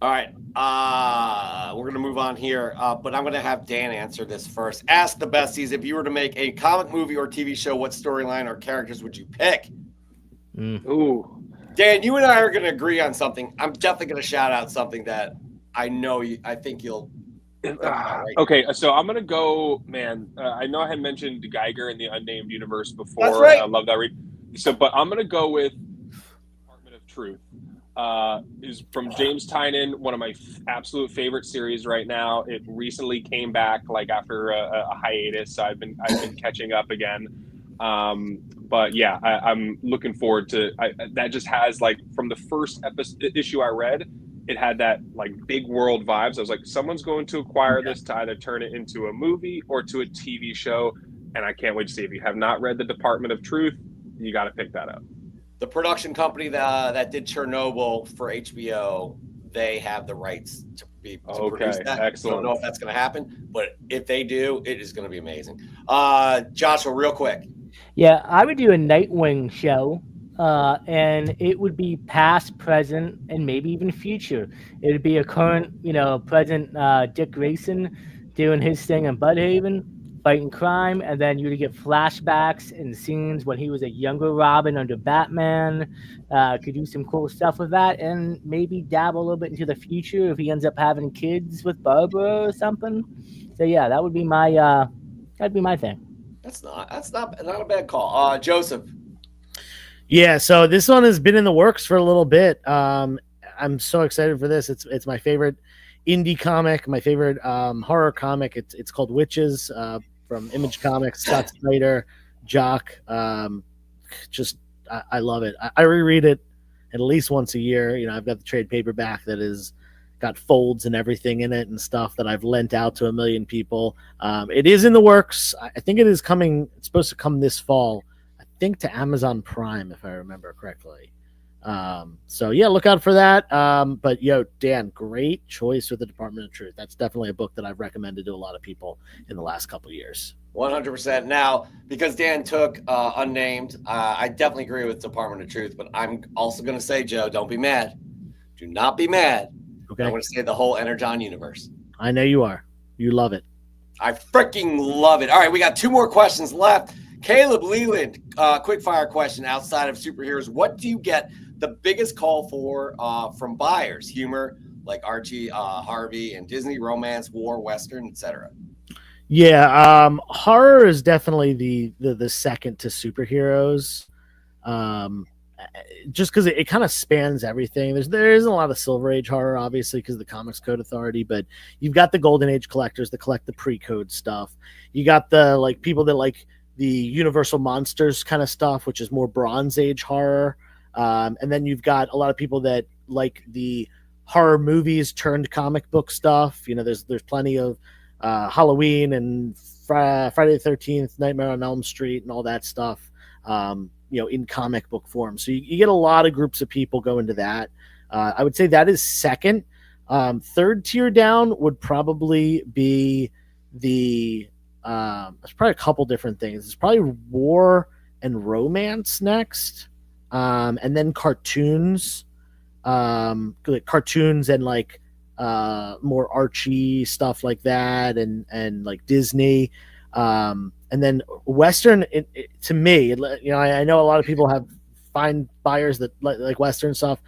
All right, we're gonna move on here, but I'm gonna have Dan answer this first. Ask the besties, if you were to make a comic, movie, or TV show, what storyline or characters would you pick? Ooh, Dan, you and I are gonna agree on something. I'm definitely gonna shout out something that I know I think you'll. Okay, so I'm gonna go, man. I know I had mentioned Geiger in the Unnamed Universe before. That's right. I love that read. So, but I'm gonna go with Department of Truth. Is from James Tynion, one of my absolute favorite series right now. It recently came back like after a hiatus, so I've been catching up again. But yeah, I'm looking forward to that. Just has like from the first issue I read, it had that like big world vibes. I was like, someone's going to acquire this to either turn it into a movie or to a TV show, and I can't wait to see. If you have not read the Department of Truth, you got to pick that up. The production company that did Chernobyl for HBO, they have the rights to produce that. Excellent. I don't know if that's going to happen, but if they do, it is going to be amazing. Joshua, real quick. Yeah, I would do a Nightwing show, and it would be past, present, and maybe even future. It would be a current, present Dick Grayson doing his thing in Budhaven, fighting crime, and then you would get flashbacks and scenes when he was a younger Robin under Batman. Could do some cool stuff with that, and maybe dabble a little bit into the future if he ends up having kids with Barbara or something. So yeah, that would be my thing. That's not a bad call. Joseph. Yeah, so this one has been in the works for a little bit. I'm so excited for this. It's my favorite indie comic, my favorite horror comic. It's called Witches from Image Comics. Scott Snyder, Jock. I love it. I reread it at least once a year. I've got the trade paperback that is got folds and everything in it and stuff that I've lent out to a million people. It is in the works. I think it is coming. It's supposed to come this fall. I think to Amazon Prime, if I remember correctly. So yeah, look out for that. But Dan, great choice with the Department of Truth. That's definitely a book that I've recommended to a lot of people in the last couple of years. 100%. Now, because Dan took Unnamed, I definitely agree with Department of Truth, but I'm also going to say, Joe, don't be mad. Do not be mad. Okay. I'm going to say the whole Energon universe. I know you are. You love it. I freaking love it. All right, we got 2 more questions left. Caleb Leland, quick fire question outside of superheroes. What do you get the biggest call for from buyers? Humor, like Archie, Harvey, and Disney, romance, war, Western, etc. Yeah, horror is definitely the second to superheroes. Just because it kind of spans everything. There isn't a lot of Silver Age horror, obviously, because of the Comics Code Authority, but you've got the Golden Age collectors that collect the pre-code stuff. You got the people that like the Universal Monsters kind of stuff, which is more Bronze Age horror. And then you've got a lot of people that like the horror movies turned comic book stuff. There's plenty of Halloween and Friday the 13th, Nightmare on Elm Street, and all that stuff. In comic book form. So you get a lot of groups of people go into that. I would say that is second. Third tier down would probably be there's probably a couple different things. It's probably war and romance next. And then cartoons, cartoons and more Archie stuff like that. And like Disney, and then Western, to me, I know a lot of people find buyers that like Western stuff.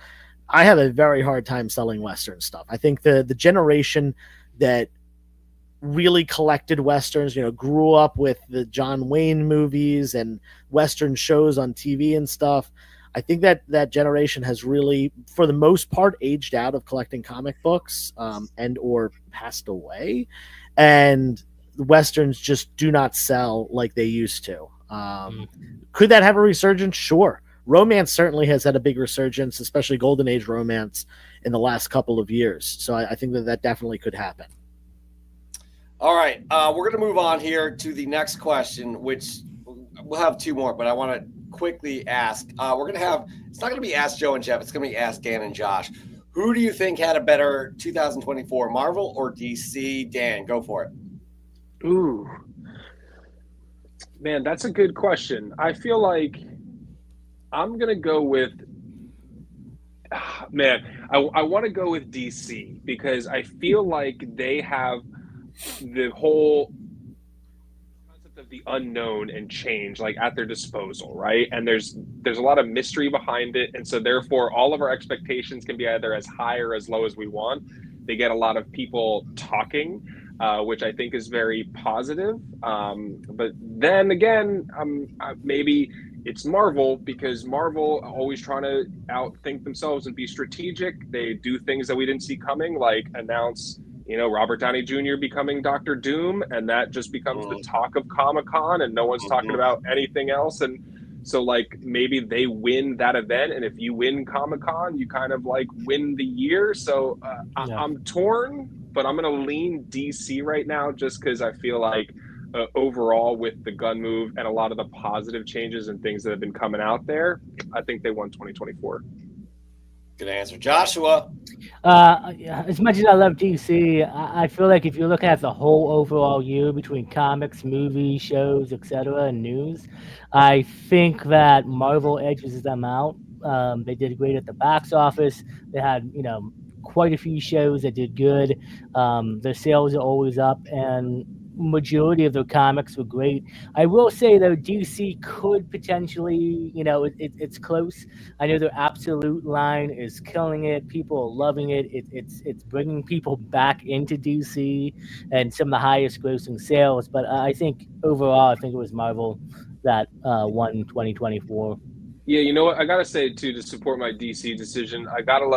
I have a very hard time selling Western stuff. I think the generation that really collected Westerns, grew up with the John Wayne movies and Western shows on TV and stuff. I think that generation has really, for the most part, aged out of collecting comic books and or passed away. And Westerns just do not sell like they used to. Could that have a resurgence? Sure. Romance certainly has had a big resurgence, especially Golden Age romance in the last couple of years. So I think that definitely could happen. All right. We're going to move on here to the next question, which we'll have 2 more, but I want to quickly ask. It's not going to be Ask Joe and Jeff. It's going to be Ask Dan and Josh. Who do you think had a better 2024, Marvel or DC? Dan, go for it. Ooh. Man, that's a good question. I feel like I'm gonna go with man. I want to go with DC because I feel like they have the whole concept of the unknown and change like at their disposal, right? And there's a lot of mystery behind it, and so therefore all of our expectations can be either as high or as low as we want. They get a lot of people talking, which I think is very positive. But then again, maybe it's Marvel because Marvel always trying to outthink themselves and be strategic. They do things that we didn't see coming, like announce, Robert Downey Jr. becoming Doctor Doom, and that just becomes the talk of Comic-Con, and no one's talking about anything else. And so, like, maybe they win that event, and if you win Comic-Con, you kind of like win the year. So I'm torn, but I'm going to lean DC right now just because I feel like overall with the gun move and a lot of the positive changes and things that have been coming out there, I think they won 2024. Good answer. Joshua? As much as I love DC, I feel like if you're looking at the whole overall year between comics, movies, shows, etc., and news, I think that Marvel edges them out. They did great at the box office. They had, quite a few shows that did good. Their sales are always up, and majority of their comics were great. I will say though, DC could potentially, it's close. I know their Absolute line is killing it. People are loving it. It's bringing people back into DC and some of the highest grossing sales. But I think overall, I think it was Marvel that won 2024. Yeah, you know what? I gotta say too, to support my DC decision, I gotta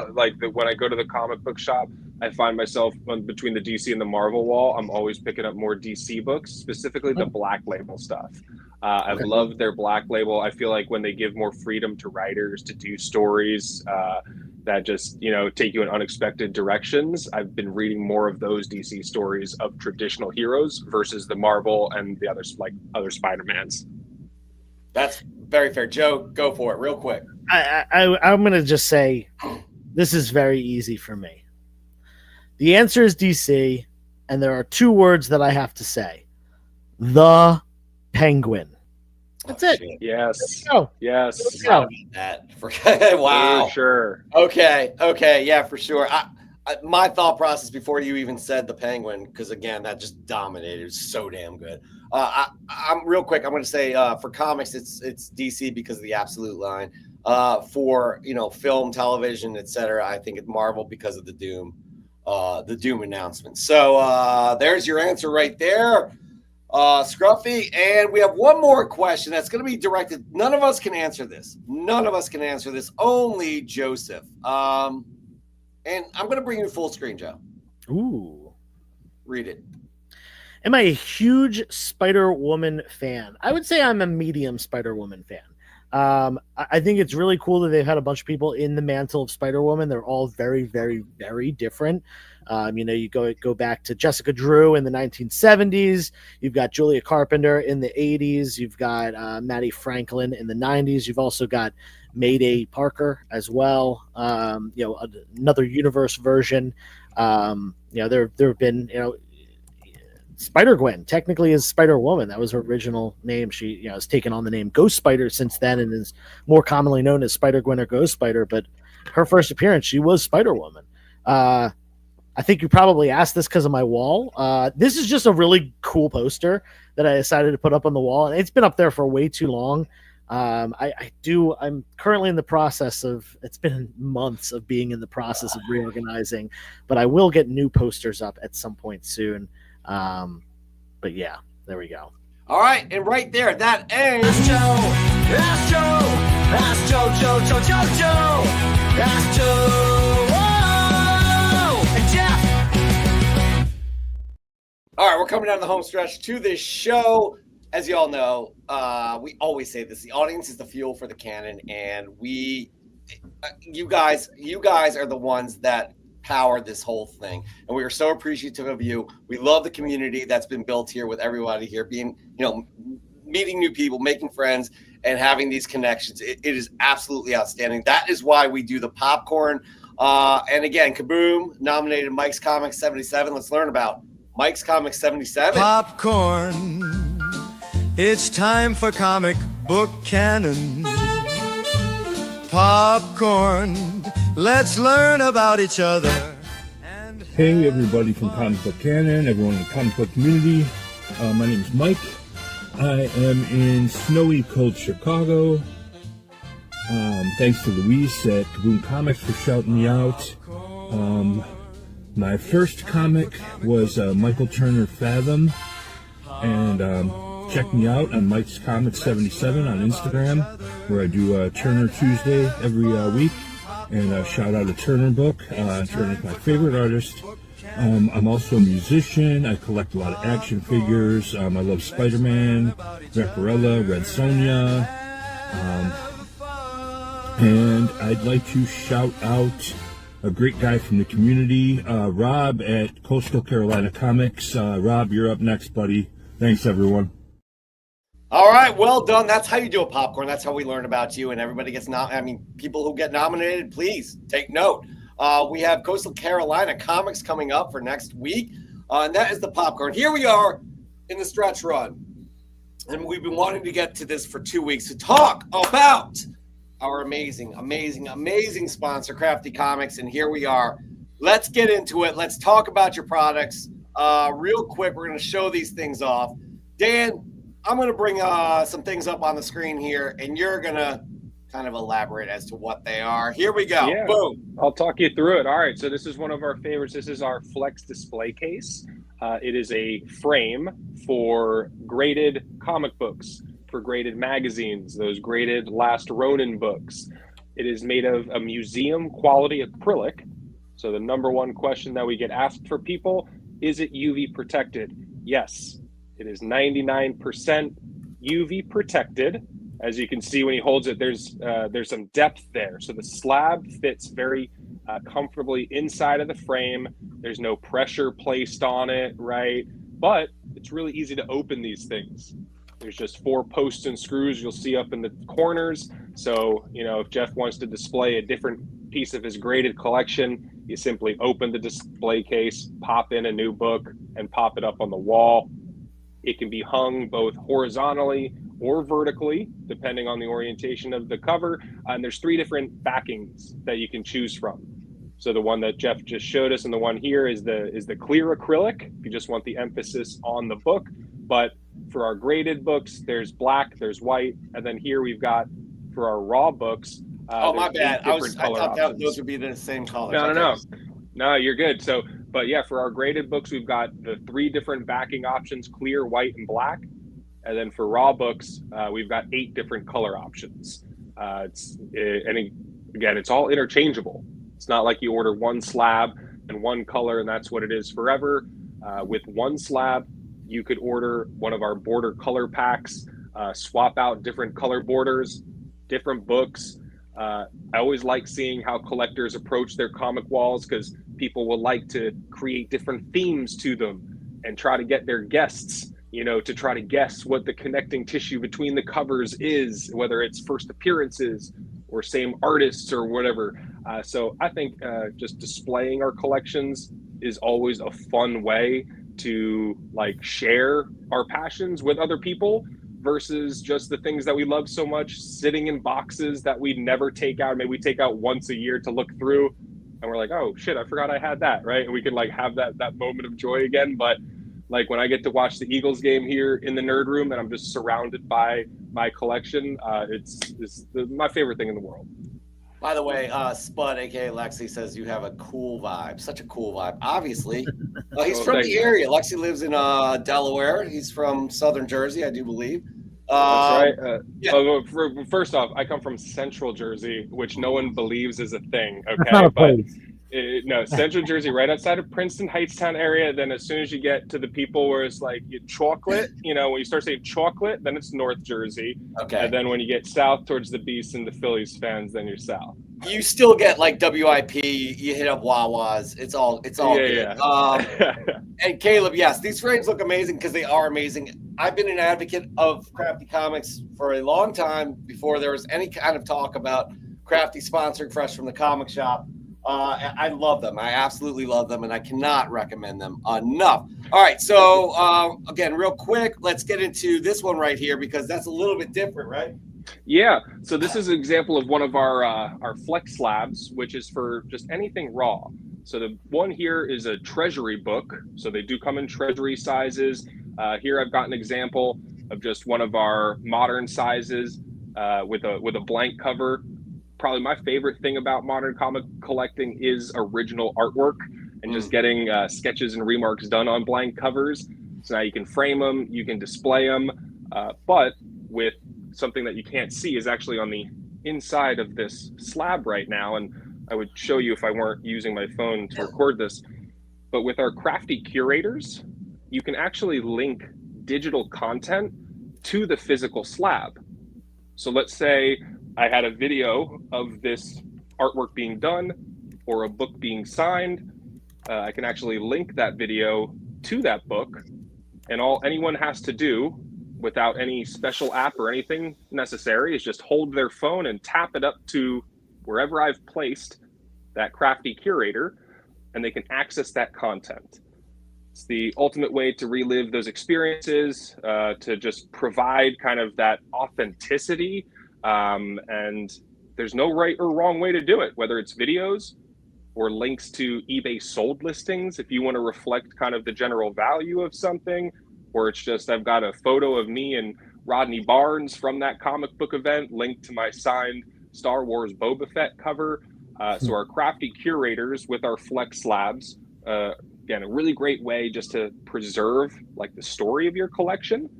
when I go to the comic book shop, I find myself between the DC and the Marvel wall. I'm always picking up more DC books, specifically the Black Label stuff. I love their Black Label. I feel like when they give more freedom to writers to do stories that just take you in unexpected directions, I've been reading more of those DC stories of traditional heroes versus the Marvel and the others, like other Spider-Mans. That's very fair. Joe, go for it real quick. I'm going to just say this is very easy for me. The answer is DC, and there are two words that I have to say. The Penguin. That's it. Shit. Yes. Yes. Yes. Wow. For sure. Okay. Yeah, for sure. My thought process before you even said the Penguin, because again, that just dominated. It was so damn good. I'm real quick. I'm going to say for comics, it's DC because of the Absolute line. For film, television, etc., I think it's Marvel because of the Doom announcement. So there's your answer right there, Scruffy. And we have one more question that's going to be directed. None of us can answer this. Only Joseph. And I'm going to bring you full screen, Joe. Ooh. Read it. Am I a huge Spider-Woman fan? I would say I'm a medium Spider-Woman fan. I think it's really cool that they've had a bunch of people in the mantle of Spider-Woman. They're all very, very, very different. You go back to Jessica Drew in the 1970s. You've got Julia Carpenter in the 80s. You've got Maddie Franklin in the 90s. You've also got Mayday Parker as well. Another universe version. There have been Spider-Gwen technically is Spider-Woman. That was her original name. She has taken on the name Ghost Spider since then and is more commonly known as Spider-Gwen or Ghost Spider. But her first appearance, she was Spider-Woman. I think you probably asked this because of my wall. This is just a really cool poster that I decided to put up on the wall, and it's been up there for way too long. I'm currently in the process of, it's been months of being in the process of reorganizing, but I will get new posters up at some point soon. But yeah, there we go. All right, and right there, that ends. Ask Joe. And Jeff. All right, we're coming down the home stretch to this show. As you all know, we always say this: the audience is the fuel for the cannon, and you guys are the ones that power this whole thing, and we are so appreciative of you. We love the community that's been built here with everybody here, being meeting new people, making friends, and having these connections. It is absolutely outstanding. That is why we do the popcorn. And again, Kaboom nominated Mike's Comics 77. Let's learn about Mike's Comics 77. Popcorn. It's time for comic book canon. Popcorn, let's learn about each other. Hey everybody from Comic Book Canon, everyone in the comic book community. My name is Mike. I am in snowy, cold Chicago. Thanks to Luis at Kaboom Comics for shouting me out. My first comic was Michael Turner Fathom. And check me out on Mike's Comics 77 on Instagram, where I do Turner Tuesday every week. And shout out a Turner book. Turner's my favorite artist. I'm also a musician. I collect a lot of action figures. I love Spider-Man, Vampirella, Red Sonja. And I'd like to shout out a great guy from the community, Rob at Coastal Carolina Comics. Rob, you're up next, buddy. Thanks, everyone. All right, well done. That's how you do a popcorn. That's how we learn about you, and everybody gets people who get nominated, please take note. We have Coastal Carolina Comics coming up for next week, and that is the popcorn. Here we are in the stretch run, and we've been wanting to get to this for 2 weeks to talk about our amazing sponsor, Crafti Comics, and here we are. Let's get into it. Let's talk about your products real quick. We're going to show these things off. Dan, I'm going to bring some things up on the screen here, and you're going to kind of elaborate as to what they are. Here we go. Yeah, boom. I'll talk you through it. All right, so this is one of our favorites. This is our Flex display case. It is a frame for graded comic books, for graded magazines, those graded Last Ronin books. It is made of a museum quality acrylic. So the number one question that we get asked for people, is it UV protected? Yes. It is 99% UV protected. As you can see when he holds it, there's some depth there. So the slab fits very comfortably inside of the frame. There's no pressure placed on it, right? But it's really easy to open these things. There's just 4 posts and screws you'll see up in the corners. So, if Jeff wants to display a different piece of his graded collection, you simply open the display case, pop in a new book, and pop it up on the wall. It can be hung both horizontally or vertically, depending on the orientation of the cover. And there's 3 different backings that you can choose from. So the one that Jeff just showed us and the one here is the clear acrylic, if you just want the emphasis on the book. But for our graded books, there's black, there's white, and then here we've got, for our raw books, my bad. I thought those would be the same color. No, you're good. So, but yeah, for our graded books, we've got the 3 different backing options: clear, white, and black. And then for raw books, we've got 8 different color options. It's all interchangeable. It's not like you order one slab and one color and that's what it is forever. With one slab, you could order one of our border color packs, swap out different color borders, different books. I always like seeing how collectors approach their comic walls, because people will like to create different themes to them and try to get their guests, to try to guess what the connecting tissue between the covers is, whether it's first appearances or same artists or whatever. So I think just displaying our collections is always a fun way to share our passions with other people, versus just the things that we love so much sitting in boxes that we never take out. Maybe we take out once a year to look through and we're like, oh shit, I forgot I had that, right? And we can have that moment of joy again. But when I get to watch the Eagles game here in the nerd room and I'm just surrounded by my collection, it's my favorite thing in the world. By the way, Spud, aka Lexi, says you have a cool vibe. Such a cool vibe. Obviously, he's from the area. Lexi lives in Delaware. He's from Southern Jersey, I do believe. That's right. Yeah. First off, I come from Central Jersey, which no one believes is a thing. Okay, no, Central Jersey, right outside of Princeton, Heightstown area. Then as soon as you get to the people where it's chocolate, when you start saying chocolate, then it's North Jersey. Okay. And then when you get south towards the Beast and the Phillies fans, then you're south. You still get WIP. You hit up Wawa's. It's all good. Yeah. And Caleb, yes, these frames look amazing because they are amazing. I've been an advocate of Crafti Comics for a long time before there was any kind of talk about Crafti sponsoring Fresh from the Comic Shop. I love them. I absolutely love them, and I cannot recommend them enough. All right, so again, real quick, let's get into this one right here because that's a little bit different, right? Yeah, so this is an example of one of our flex slabs, which is for just anything raw. So the one here is a treasury book. So they do come in treasury sizes. Here I've got an example of just one of our modern sizes with a blank cover. Probably my favorite thing about modern comic collecting is original artwork and just getting sketches and remarks done on blank covers. So now you can frame them, you can display them, but with something that you can't see is actually on the inside of this slab right now. And I would show you if I weren't using my phone to record this. But with our Crafti curators, you can actually link digital content to the physical slab. So let's say I had a video of this artwork being done or a book being signed. I can actually link that video to that book, and all anyone has to do without any special app or anything necessary is just hold their phone and tap it up to wherever I've placed that Crafti curator, and they can access that content. It's the ultimate way to relive those experiences, to just provide kind of that authenticity. And there's no right or wrong way to do it, whether it's videos or links to eBay sold listings if you want to reflect kind of the general value of something, or it's just I've got a photo of me and Rodney Barnes from that comic book event linked to my signed Star Wars Boba Fett cover. So our Crafti curators with our flex slabs, again, a really great way just to preserve like the story of your collection.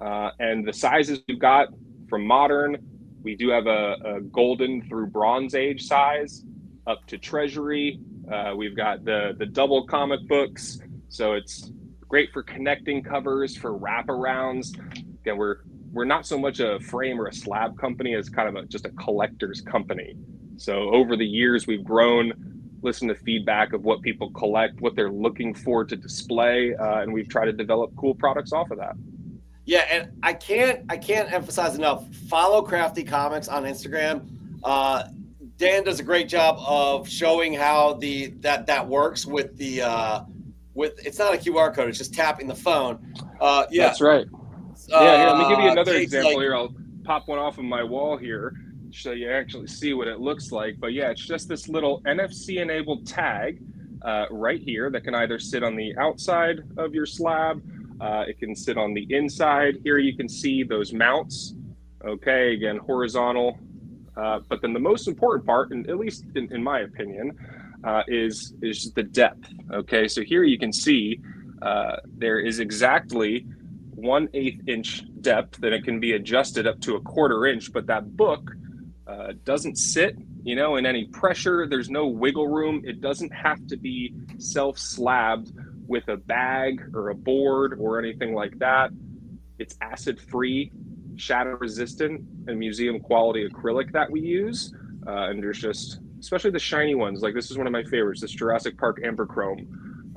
And the sizes we've got from modern, we do have a golden through bronze age size up to treasury. We've got the double comic books. So it's great for connecting covers, for wraparounds. Again, we're not so much a frame or a slab company as kind of just a collector's company. So over the years, we've grown, listened to feedback of what people collect, what they're looking for to display, and we've tried to develop cool products off of that. Yeah, and I can't emphasize enough. Follow Crafti Comics on Instagram. Dan does a great job of showing how that works with the with it's not a QR code, it's just tapping the phone. Yeah, that's right. Yeah, here, let me give you another example here. I'll pop one off of my wall here so you actually see what it looks like. But yeah, it's just this little NFC enabled tag right here that can either sit on the outside of your slab, it can sit on the inside. Here you can see those mounts. Okay, again, horizontal. But then the most important part, and at least in my opinion, is the depth. Okay, so here you can see there is exactly 1/8 inch depth, and it can be adjusted up to 1/4 inch. But that book doesn't sit, in any pressure. There's no wiggle room. It doesn't have to be self-slabbed with a bag or a board or anything like that. It's acid-free, shatter-resistant, and museum quality acrylic that we use. And there's just, especially the shiny ones, like this is one of my favorites, this Jurassic Park Amber Chrome.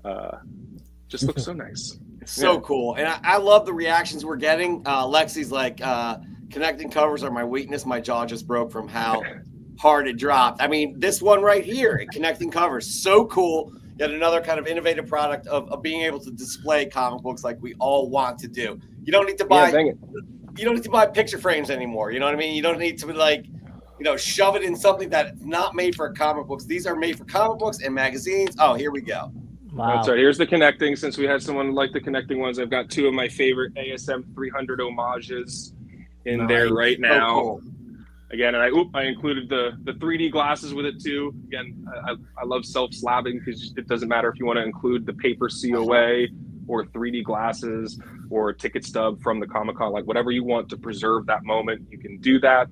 Just looks so nice. So cool. And I love the reactions we're getting. Lexi's like, connecting covers are my weakness. My jaw just broke from how hard it dropped. I mean, this one right here, connecting covers, so cool. Yet another kind of innovative product of being able to display comic books like we all want to do. You don't need to buy you don't need to buy picture frames anymore. You know what I mean? You don't need to shove it in something that's not made for comic books. These are made for comic books and magazines. Oh, here we go. Wow. That's right. Here's the connecting. Since we had someone like the connecting ones, I've got two of my favorite ASM 300 homages in there right now. Cool. Again, and I included the 3D glasses with it too. Again, I love self-slabbing because it doesn't matter if you want to include the paper COA or 3D glasses or a ticket stub from the Comic-Con, like whatever you want to preserve that moment, you can do that.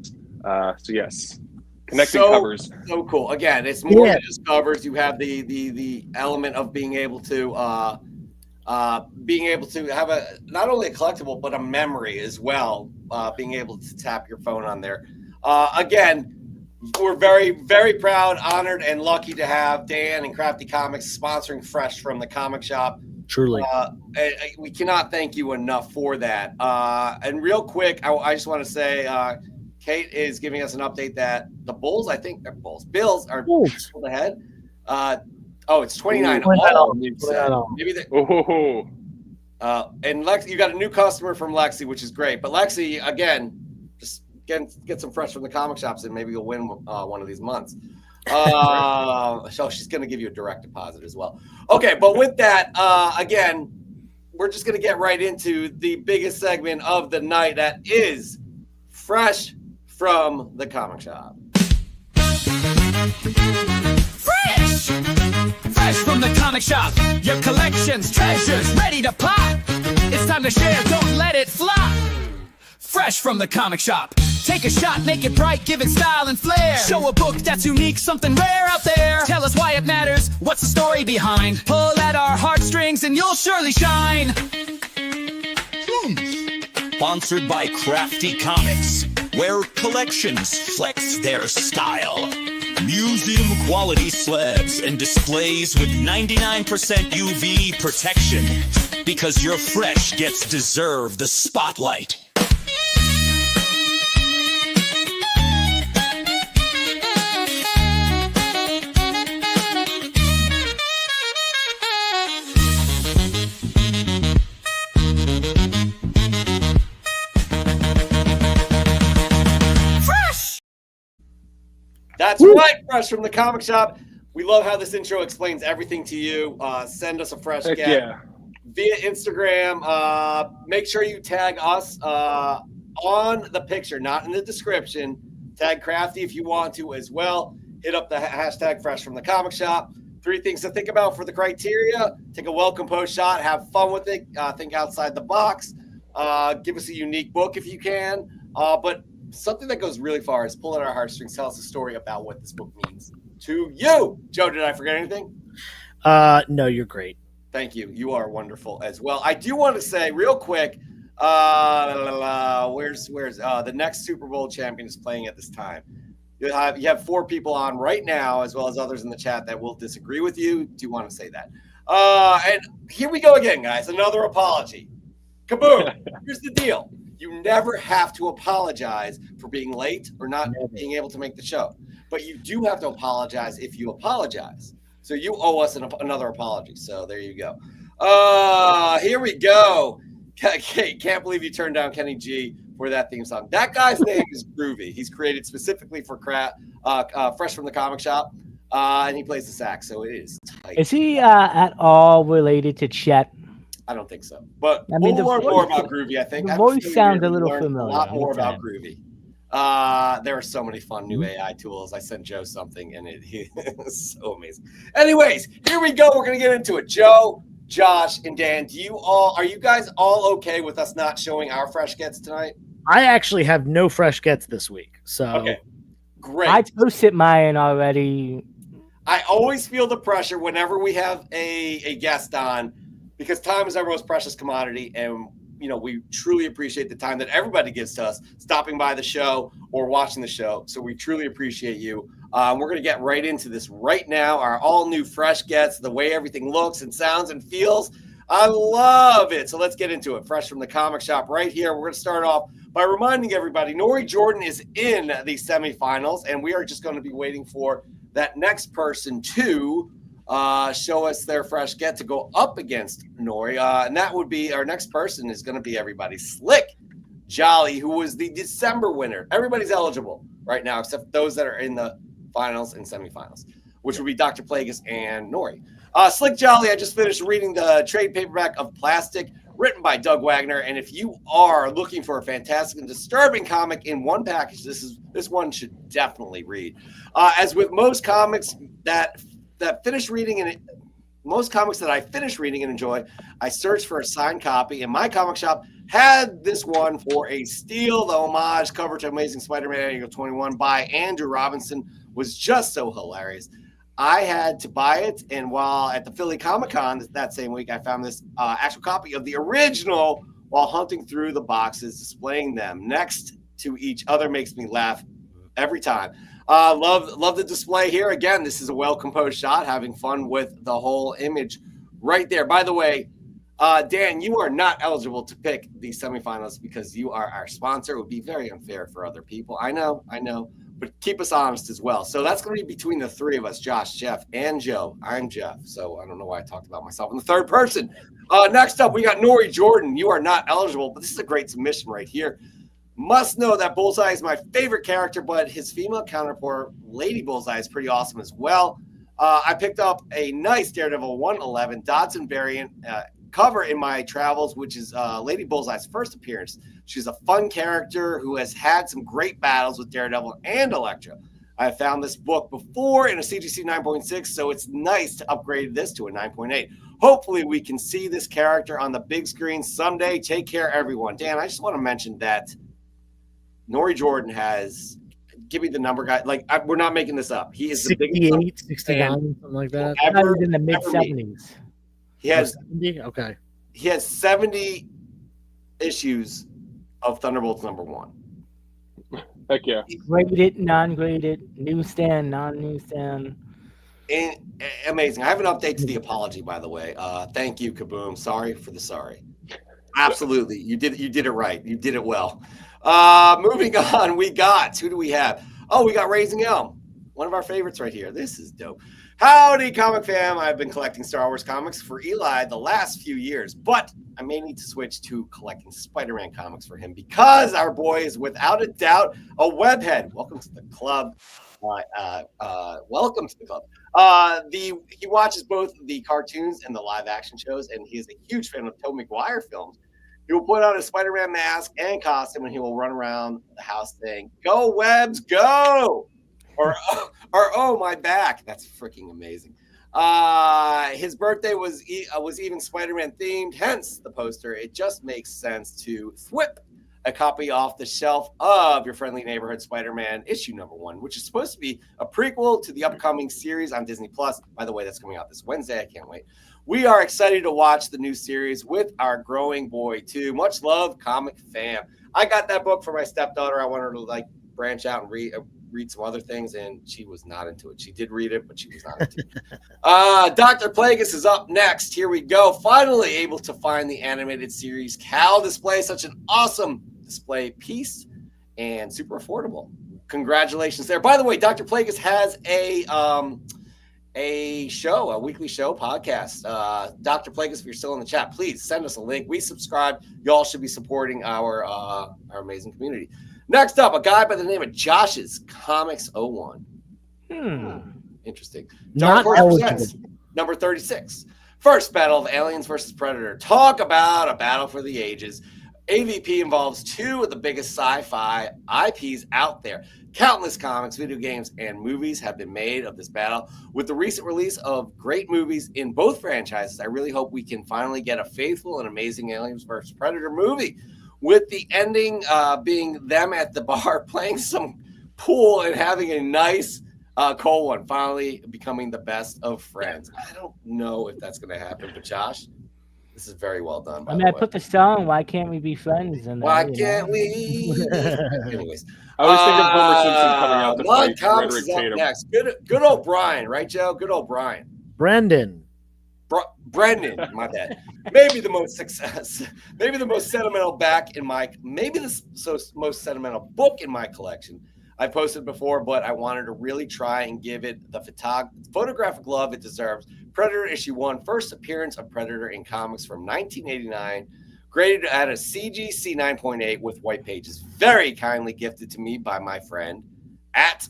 So yes, connecting covers. So cool. Again, it's more than just covers. You have the element of being able to have not only a collectible but a memory as well. Being able to tap your phone on there. Again, we're very, very proud, honored, and lucky to have Dan and Crafti Comics sponsoring Fresh from the comic shop. Truly. We cannot thank you enough for that. And real quick, I just want to say, Kate is giving us an update that the Bills are pulled ahead. It's 29 all. Maybe And Lexi, you got a new customer from Lexi, which is great. But Lexi, again, just get some fresh from the comic shops, and maybe you'll win one of these months. So she's going to give you a direct deposit as well. Okay, but with that, again, we're just going to get right into the biggest segment of the night. That is Fresh from the Comic Shop. Fresh! Fresh from the comic shop. Your collection's treasures ready to pop. It's time to share, don't let it flop. Fresh from the comic shop. Take a shot, make it bright, give it style and flair. Show a book that's unique, something rare out there. Tell us why it matters, what's the story behind. Pull at our heartstrings and you'll surely shine. Sponsored by Crafti Comics, where collections flex their style. Museum quality slabs and displays with 99% UV protection. Because your fresh gets deserve the spotlight. That's right, Fresh from the Comic Shop. We love how this intro explains everything to you. Send us a fresh get via Instagram. Make sure you tag us on the picture, not in the description. Tag Crafti if you want to as well. Hit up the hashtag Fresh from the Comic Shop. 3 things to think about for the criteria. Take a well-composed shot. Have fun with it. Think outside the box. Give us a unique book if you can. But something that goes really far is pull at our heartstrings. Tell us a story about what this book means to you. Joe, did I forget anything? No, you're great. Thank you. You are wonderful as well. I do want to say real quick, where's the next Super Bowl champion is playing at this time. You have 4 people on right now, as well as others in the chat that will disagree with you. Do you want to say that? And here we go again, guys. Another apology. Kaboom. Here's the deal. You never have to apologize for being late or not being able to make the show. But you do have to apologize if you apologize. So you owe us another apology. So there you go. Here we go. Can't believe you turned down Kenny G for that theme song. That guy's name is Groovy. He's created specifically for Fresh from the Comic Shop. And he plays the sax. So it is tight. Is he at all related to Chet? I don't think so, but I mean, we'll learn more about Groovy. I think the voice sounds a little familiar. A lot more about Groovy. There are so many fun new AI tools. I sent Joe something, and it is so amazing. Anyways, here we go. We're gonna get into it. Joe, Josh, and Dan, are you guys all okay with us not showing our fresh gets tonight? I actually have no fresh gets this week, so okay, great. I posted mine already. I always feel the pressure whenever we have a guest on. Because time is our most precious commodity, and we truly appreciate the time that everybody gives to us, stopping by the show or watching the show. So we truly appreciate you. We're going to get right into this right now. Our all new fresh gets, the way everything looks and sounds and feels. I love it. So let's get into it. Fresh from the Comic Shop right here. We're going to start off by reminding everybody, Nori Jordan is in the semifinals, and we are just going to be waiting for that next person to show us their fresh get to go up against Nori. And that would be our next person is going to be everybody. Slick Jolly, who was the December winner. Everybody's eligible right now, except those that are in the finals and semifinals, which would be Dr. Plagueis and Nori. Slick Jolly, I just finished reading the trade paperback of Plastic, written by Doug Wagner. And if you are looking for a fantastic and disturbing comic in one package, this one should definitely read. As with most comics that finish reading and most comics that I finish reading and enjoy, I searched for a signed copy, and my comic shop had this one for a steal. The homage cover to Amazing Spider-Man Annual 21 by Andrew Robinson was just so hilarious. I had to buy it, and while at the Philly Comic-Con that same week, I found this actual copy of the original while hunting through the boxes, displaying them next to each other. Makes me laugh every time. Love the display here. Again, this is a well-composed shot, having fun with the whole image right there. By the way, Dan, you are not eligible to pick the semifinals because you are our sponsor. It would be very unfair for other people. I know. but keep us honest as well. So that's going to be between the three of us, Josh, Jeff, and Joe. I'm Jeff, so I don't know why I talked about myself in the third person. Next up, we got Nori Jordan. You are not eligible, but this is a great submission right here. Must know that Bullseye is my favorite character, but his female counterpart, Lady Bullseye, is pretty awesome as well. I picked up a nice Daredevil 111 Dodson variant cover in my travels, which is Lady Bullseye's first appearance. She's a fun character who has had some great battles with Daredevil and Elektra. I found this book before in a CGC 9.6, so it's nice to upgrade this to a 9.8. Hopefully we can see this character on the big screen someday. Take care, everyone. Dan, I just want to mention that Nori Jordan has, give me the number, guy. Like, we're not making this up. He is 68, 69, something like that. I was in the mid 70s. He has 70? Okay. He has 70 issues of Thunderbolts #1. Heck yeah. Graded, non-graded, newsstand, non-newsstand. Amazing. I have an update to the apology, by the way. Thank you, Kaboom. Sorry for the sorry. Absolutely. You did it right. You did it well. Moving on, who do we have? Oh, we got Raising Elm. One of our favorites right here. This is dope. Howdy, comic fam. I've been collecting Star Wars comics for Eli the last few years, but I may need to switch to collecting Spider-Man comics for him because our boy is without a doubt a webhead. Welcome to the club. Welcome to the club. He watches both the cartoons and the live action shows, and he is a huge fan of Tobey Maguire films. He will put on a Spider-Man mask and costume, and he will run around the house saying, "Go Webs, go!" Or oh, my back. That's freaking amazing. His birthday was even Spider-Man themed, hence the poster. It just makes sense to thwip a copy off the shelf of Your Friendly Neighborhood Spider-Man issue #1, which is supposed to be a prequel to the upcoming series on Disney Plus. By the way, that's coming out this Wednesday. I can't wait. We are excited to watch the new series with our growing boy too. Much love, comic fam. I got that book for my stepdaughter. I wanted her to like branch out and read some other things, and she was not into it. She did read it, but she was not into it. Dr. Plagueis is up next. Here we go. Finally able to find the animated series Cal display. Such an awesome display piece and super affordable. Congratulations there. By the way, Dr. Plagueis has a show, a weekly show podcast. Dr. Plagueis, if you're still in the chat, please send us a link. We subscribe. Y'all should be supporting our amazing community. Next up, a guy by the name of Josh's Comics 01. Interesting. Not eligible. Number 36. First battle of Aliens versus Predator. Talk about a battle for the ages. AVP involves two of the biggest sci-fi IPs out there. Countless comics, video games, and movies have been made of this battle. With the recent release of great movies in both franchises, I really hope we can finally get a faithful and amazing Aliens vs. Predator movie, with the ending being them at the bar playing some pool and having a nice cold one, finally becoming the best of friends. I don't know if that's going to happen, but Josh, this is very well done. I put the song, Why Can't We Be Friends? In there, Why can't we? Anyways. I was thinking of Homer Simpson coming out to fight Comics Frederick is up Tatum. next. Good old Brian, right, Joe? Good old Brian. Brendan. Brendan, my bad. Maybe the most sentimental most sentimental book in my collection. I posted before, but I wanted to really try and give it the photographic love it deserves. Predator issue 1, first appearance of Predator in comics from 1989, graded at a CGC 9.8 with white pages. Very kindly gifted to me by my friend at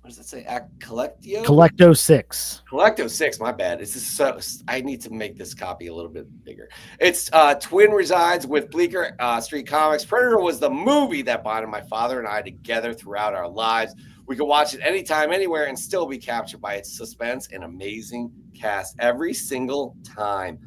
what does it say? At Collecto 6. Collecto 6, my bad. It's just so I need to make this copy a little bit bigger. It's Twin resides with Bleecker Street Comics. Predator was the movie that bonded my father and I together throughout our lives. We could watch it anytime, anywhere, and still be captured by its suspense and amazing cast every single time.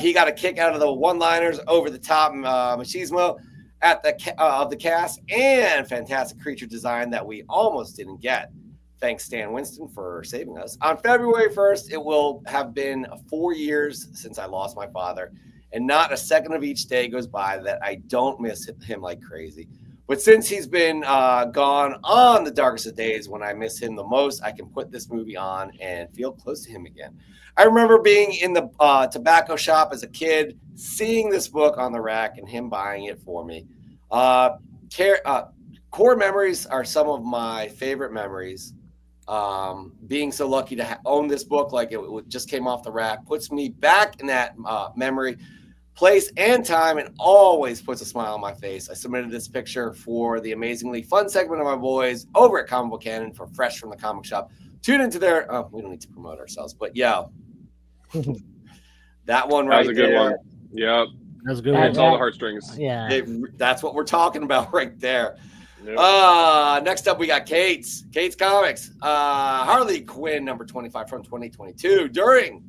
He got a kick out of the one-liners, over-the-top machismo at of the cast, and fantastic creature design that we almost didn't get. Thanks, Stan Winston, for saving us. On February 1st, it will have been 4 years since I lost my father, and not a second of each day goes by that I don't miss him like crazy. But since he's been gone on the darkest of days, when I miss him the most, I can put this movie on and feel close to him again. I remember being in the tobacco shop as a kid, seeing this book on the rack and him buying it for me. core memories are some of my favorite memories. Being so lucky to own this book, like it just came off the rack, puts me back in that memory, place, and time, and always puts a smile on my face. I submitted this picture for the amazingly fun segment of my boys over at Comic Book Canon for Fresh from the Comic Shop. Tune into their, we don't need to promote ourselves, but yeah, that one right there. That was a good one. Yep. That was a good It's one. all the heartstrings. Yeah. That's what we're talking about right there. Yep. Next up, we got Kate's Comics. Harley Quinn, number 25 from 2022. During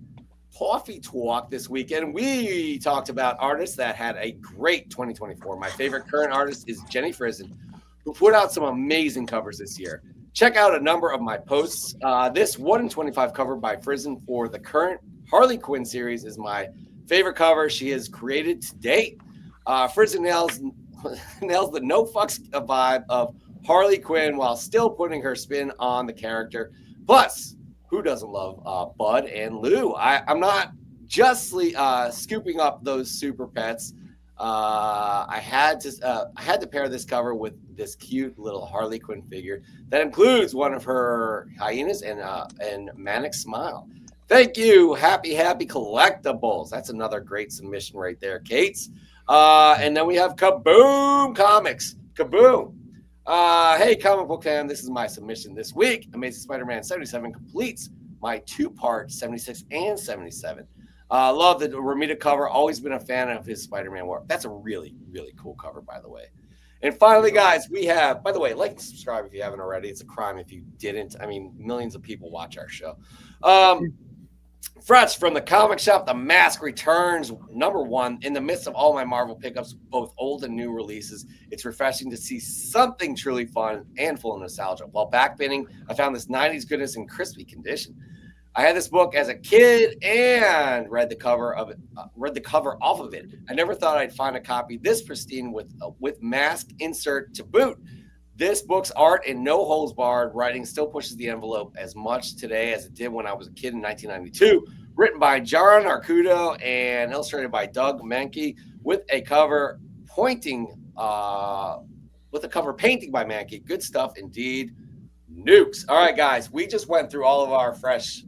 Coffee Talk this weekend, we talked about artists that had a great 2024. My favorite current artist is Jenny Frison, who put out some amazing covers this year. Check out a number of my posts. This 1 in 25 cover by Frison for the current Harley Quinn series is my favorite cover she has created to date. Frison nails the no fucks vibe of Harley Quinn while still putting her spin on the character. Plus, who doesn't love Bud and Lou? I'm not just scooping up those super pets. I had to pair this cover with this cute little Harley Quinn figure that includes one of her hyenas and manic smile. Thank you, Happy Collectibles. That's another great submission right there, Kate's. And then we have Kaboom Comics. Kaboom. Hey, Comic Book Fan, this is my submission this week. Amazing Spider-Man 77 completes my two-part 76 and 77. Love the Romita cover. Always been a fan of his Spider-Man work. That's a really, really cool cover, by the way. And finally, guys, we have, by the way, like and subscribe if you haven't already. It's a crime if you didn't. I mean, millions of people watch our show. Fresh from the Comic Shop, The Mask returns, number 1. In the midst of all my Marvel pickups, both old and new releases, it's refreshing to see something truly fun and full of nostalgia. While backbinning, I found this 90s goodness in crispy condition. I had this book as a kid and read the cover off of it. I never thought I'd find a copy this pristine with mask insert to boot. This book's art and no holds barred writing still pushes the envelope as much today as it did when I was a kid in 1992. Written by John Arcuto and illustrated by Doug Mankey with a cover painting by Mankey. Good stuff indeed. Nukes. All right, guys, we just went through all of our fresh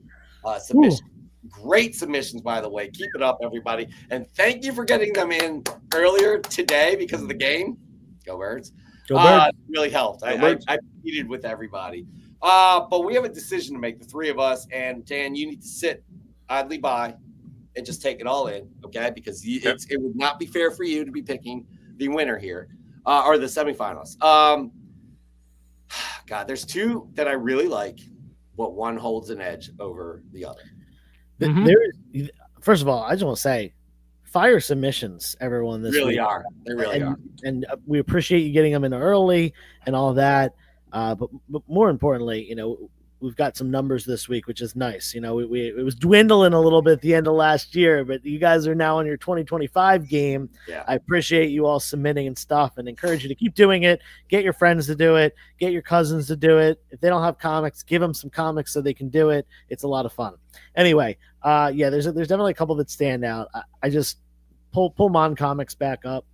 submissions. Great submissions, by the way. Keep it up, everybody. And thank you for getting them in earlier today because of the game. Go Birds. Really helped. I competed with everybody. But we have a decision to make, the three of us. And Dan, you need to sit idly by and just take it all in, okay? Because it would not be fair for you to be picking the winner here or the semifinalists. God, there's two that I really like, but one holds an edge over the other. First of all, I just want to say, fire submissions, everyone. This really week. are. They really are. And we appreciate you getting them in early and all that. But more importantly, we've got some numbers this week, which is nice. It was dwindling a little bit at the end of last year, but you guys are now on your 2025 game. Yeah. I appreciate you all submitting and stuff and encourage you to keep doing it. Get your friends to do it. Get your cousins to do it. If they don't have comics, give them some comics so they can do it. It's a lot of fun. Anyway, there's definitely a couple that stand out. I just pull Mon Comics back up.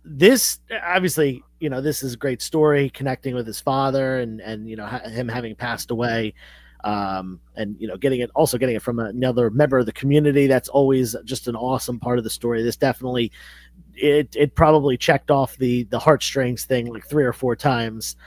This obviously, this is a great story, connecting with his father and him having passed away, and getting it from another member of the community. That's always just an awesome part of the story. This definitely, it probably checked off the heartstrings thing like 3 or 4 times.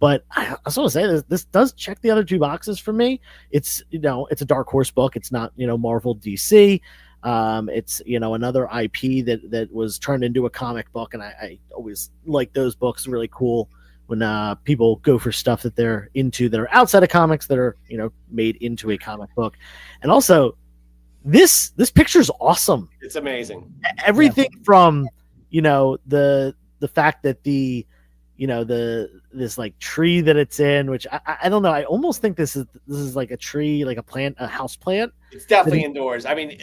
But I also want to say this does check the other 2 boxes for me. It's it's a Dark Horse book. It's not Marvel DC. It's another IP that was turned into a comic book, and I always like those books. Really cool when people go for stuff that they're into that are outside of comics that are made into a comic book. And also this picture's awesome. It's amazing. Everything from the fact that this like tree that it's in, which I don't know. I almost think this is like a tree, like a plant, a house plant. It's definitely indoors. I mean,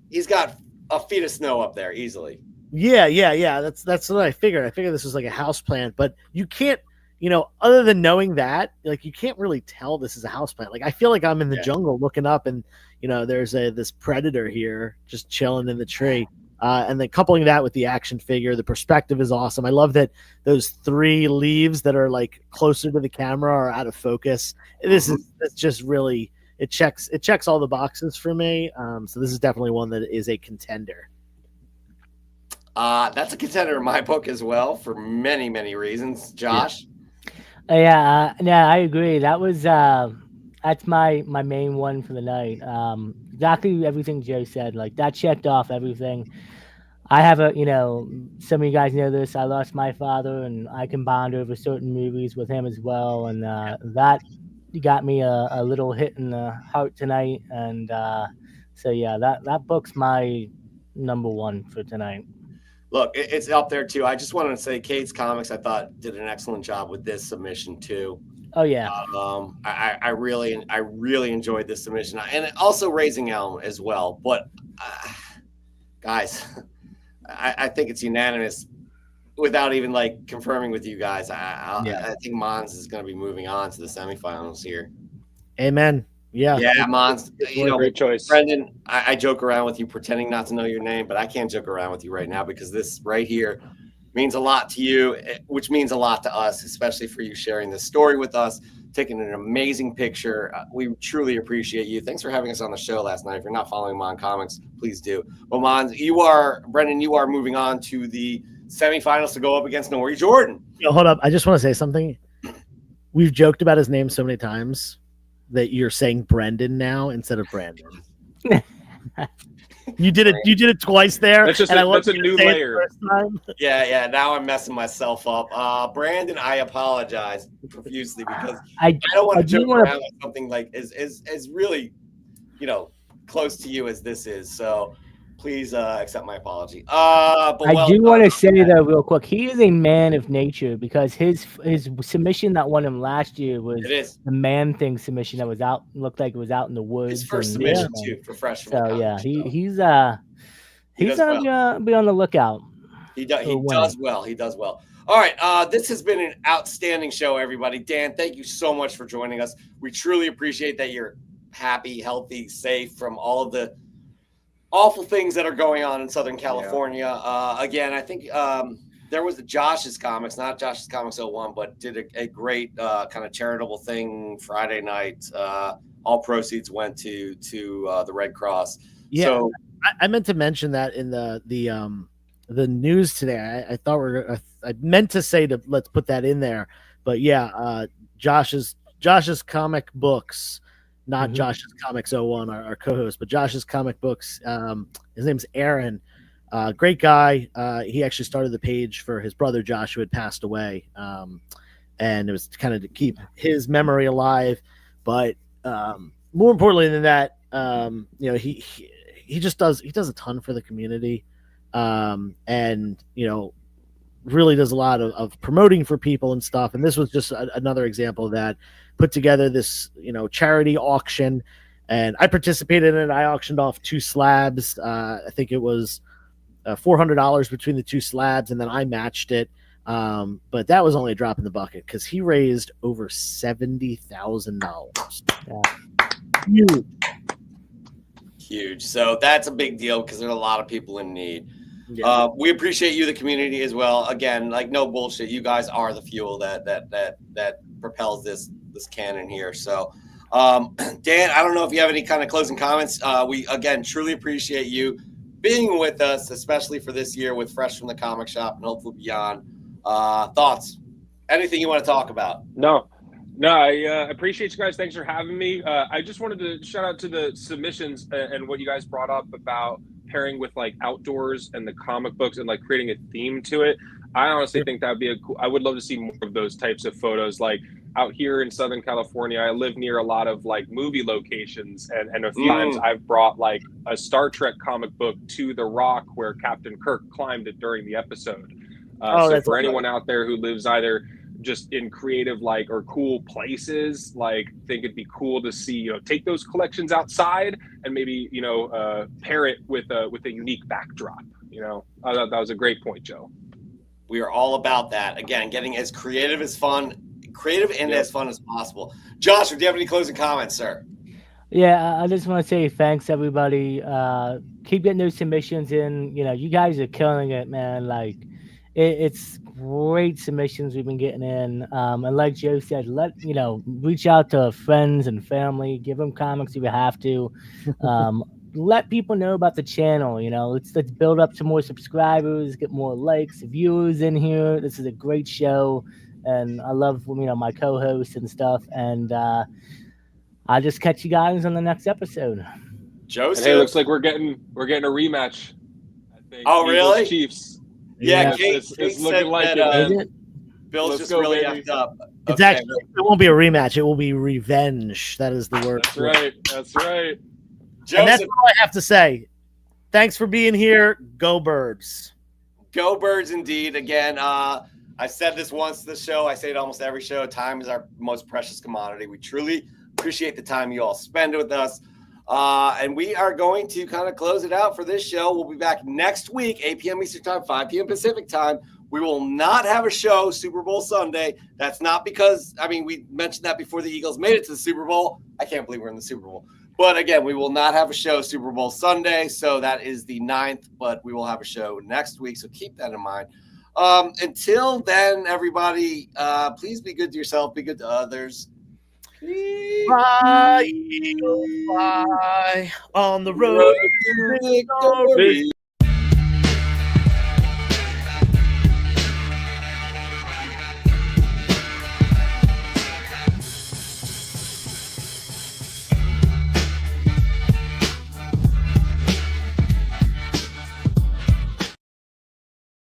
he's got a feet of snow up there easily. Yeah. That's what I figured. I figured this was like a house plant, but you can't, other than knowing that, like you can't really tell this is a house plant. Like I feel like I'm in the jungle looking up, and there's this predator here just chilling in the tree. And then coupling that with the action figure, the perspective is awesome. I love that those 3 leaves that are like closer to the camera are out of focus. It's just really, it checks all the boxes for me. So this is definitely one that is a contender. That's a contender in my book as well for many, many reasons. Josh? Yeah, I agree. That was that's my main one for the night. Exactly everything Joe said. Like that checked off everything. I have some of you guys know this. I lost my father, and I can bond over certain movies with him as well. And that got me a little hit in the heart tonight. And so yeah, that book's my number 1 for tonight. Look, it's up there too. I just wanted to say Kate's Comics, I thought, did an excellent job with this submission too. Oh yeah. I really enjoyed this submission, and also Raising Elm as well. But guys, I think it's unanimous without even like confirming with you guys. I think Mons is going to be moving on to the semifinals here. Amen. Yeah, Mons. Great choice, Brendan. I joke around with you, pretending not to know your name, but I can't joke around with you right now because this right here means a lot to you, which means a lot to us, especially for you sharing this story with us, taking an amazing picture. We truly appreciate you. Thanks for having us on the show last night. If you're not following Mon Comics, please do. Well, Brendan, you are moving on to the semifinals to go up against Nori Jordan. Hold up. I just want to say something. We've joked about his name so many times that you're saying Brendan now instead of Brandon. You did it twice there. That's a new layer. Yeah. Now I'm messing myself up. Brandon, I apologize profusely because I don't want to joke around with something like as really, close to you as this is. So please accept my apology. I do want to say though, real quick, he is a man of nature because his submission that won him last year was the Man Thing submission that was looked like it was out in the woods. His first submission too for Fresh. So yeah, he's gonna be on the lookout. He does well. He does well. All right, this has been an outstanding show, everybody. Dan, thank you so much for joining us. We truly appreciate that you're happy, healthy, safe from all of the awful things that are going on in Southern California. Again, I think there was the Josh's Comics, not Josh's Comics 01, but did a great kind of charitable thing Friday night. All proceeds went to the Red Cross. Yeah, so I meant to mention that in the news today. I thought I meant to say let's put that in there, but yeah, Josh's Comic Books. Not Josh's Comics 01, our co-host, but Josh's Comic Books. His name's Aaron. Great guy. He actually started the page for his brother Josh, who had passed away. And it was kind of to keep his memory alive. But more importantly than that, he just does a ton for the community. And really does a lot of promoting for people and stuff. And this was just another example of that. Put together this, charity auction, and I participated in it. I auctioned off 2 slabs. I think it was $400 between the 2 slabs, and then I matched it. But that was only a drop in the bucket because he raised over $70,000. Huge. So that's a big deal because there's a lot of people in need. Yeah. We appreciate you, the community, as well. Again, like no bullshit. You guys are the fuel that propels this cannon here. So, Dan, I don't know if you have any kind of closing comments. We again truly appreciate you being with us, especially for this year with Fresh from the Comic Shop and hopefully beyond. Thoughts? Anything you want to talk about? No, I appreciate you guys. Thanks for having me. I just wanted to shout out to the submissions and what you guys brought up about pairing with like outdoors and the comic books and like creating a theme to it. I honestly think that would be I would love to see more of those types of photos. Like out here in Southern California, I live near a lot of like movie locations, and a few times I've brought like a Star Trek comic book to the rock where Captain Kirk climbed it during the episode. So for anyone out there who lives either just in creative or cool places, think it'd be cool to see, take those collections outside and maybe, pair it with a unique backdrop. I thought that was a great point, Joe. We are all about that. Again, getting as creative as fun as possible. Josh, do you have any closing comments, sir? Yeah, I just want to say thanks, everybody. keep getting those submissions in. You know, you guys are killing it, man. Like, it's great submissions we've been getting in. And like Joe said, reach out to friends and family, give them comics if you have to. Let people know about the channel. You know, let's build up some more subscribers, get more likes, viewers in here. This is a great show, and I love my co-hosts and stuff. And I'll just catch you guys on the next episode. Joseph, hey, looks like we're getting a rematch. I think. Oh, really? Chiefs. Yeah, it's looking like it, man. Bill's Let's just go, really baby. effed up. It's actually, it won't be a rematch. It will be revenge. That is the word. That's right. That's right. Joseph, and that's all I have to say. Thanks for being here. Go Birds. Go Birds, indeed. Again, I said this once this show. I say it almost every show. Time is our most precious commodity. We truly appreciate the time you all spend with us. And we are going to kind of close it out for this show. We'll be back next week, 8 p.m. Eastern Time, 5 p.m. Pacific Time. We will not have a show Super Bowl Sunday. That's not because, we mentioned that before the Eagles made it to the Super Bowl. I can't believe we're in the Super Bowl. But again, we will not have a show Super Bowl Sunday. So that is the 9th, but we will have a show next week. So keep that in mind. Until then, everybody, please be good to yourself. Be good to others. Fly, Eagle, fly on the road to victory.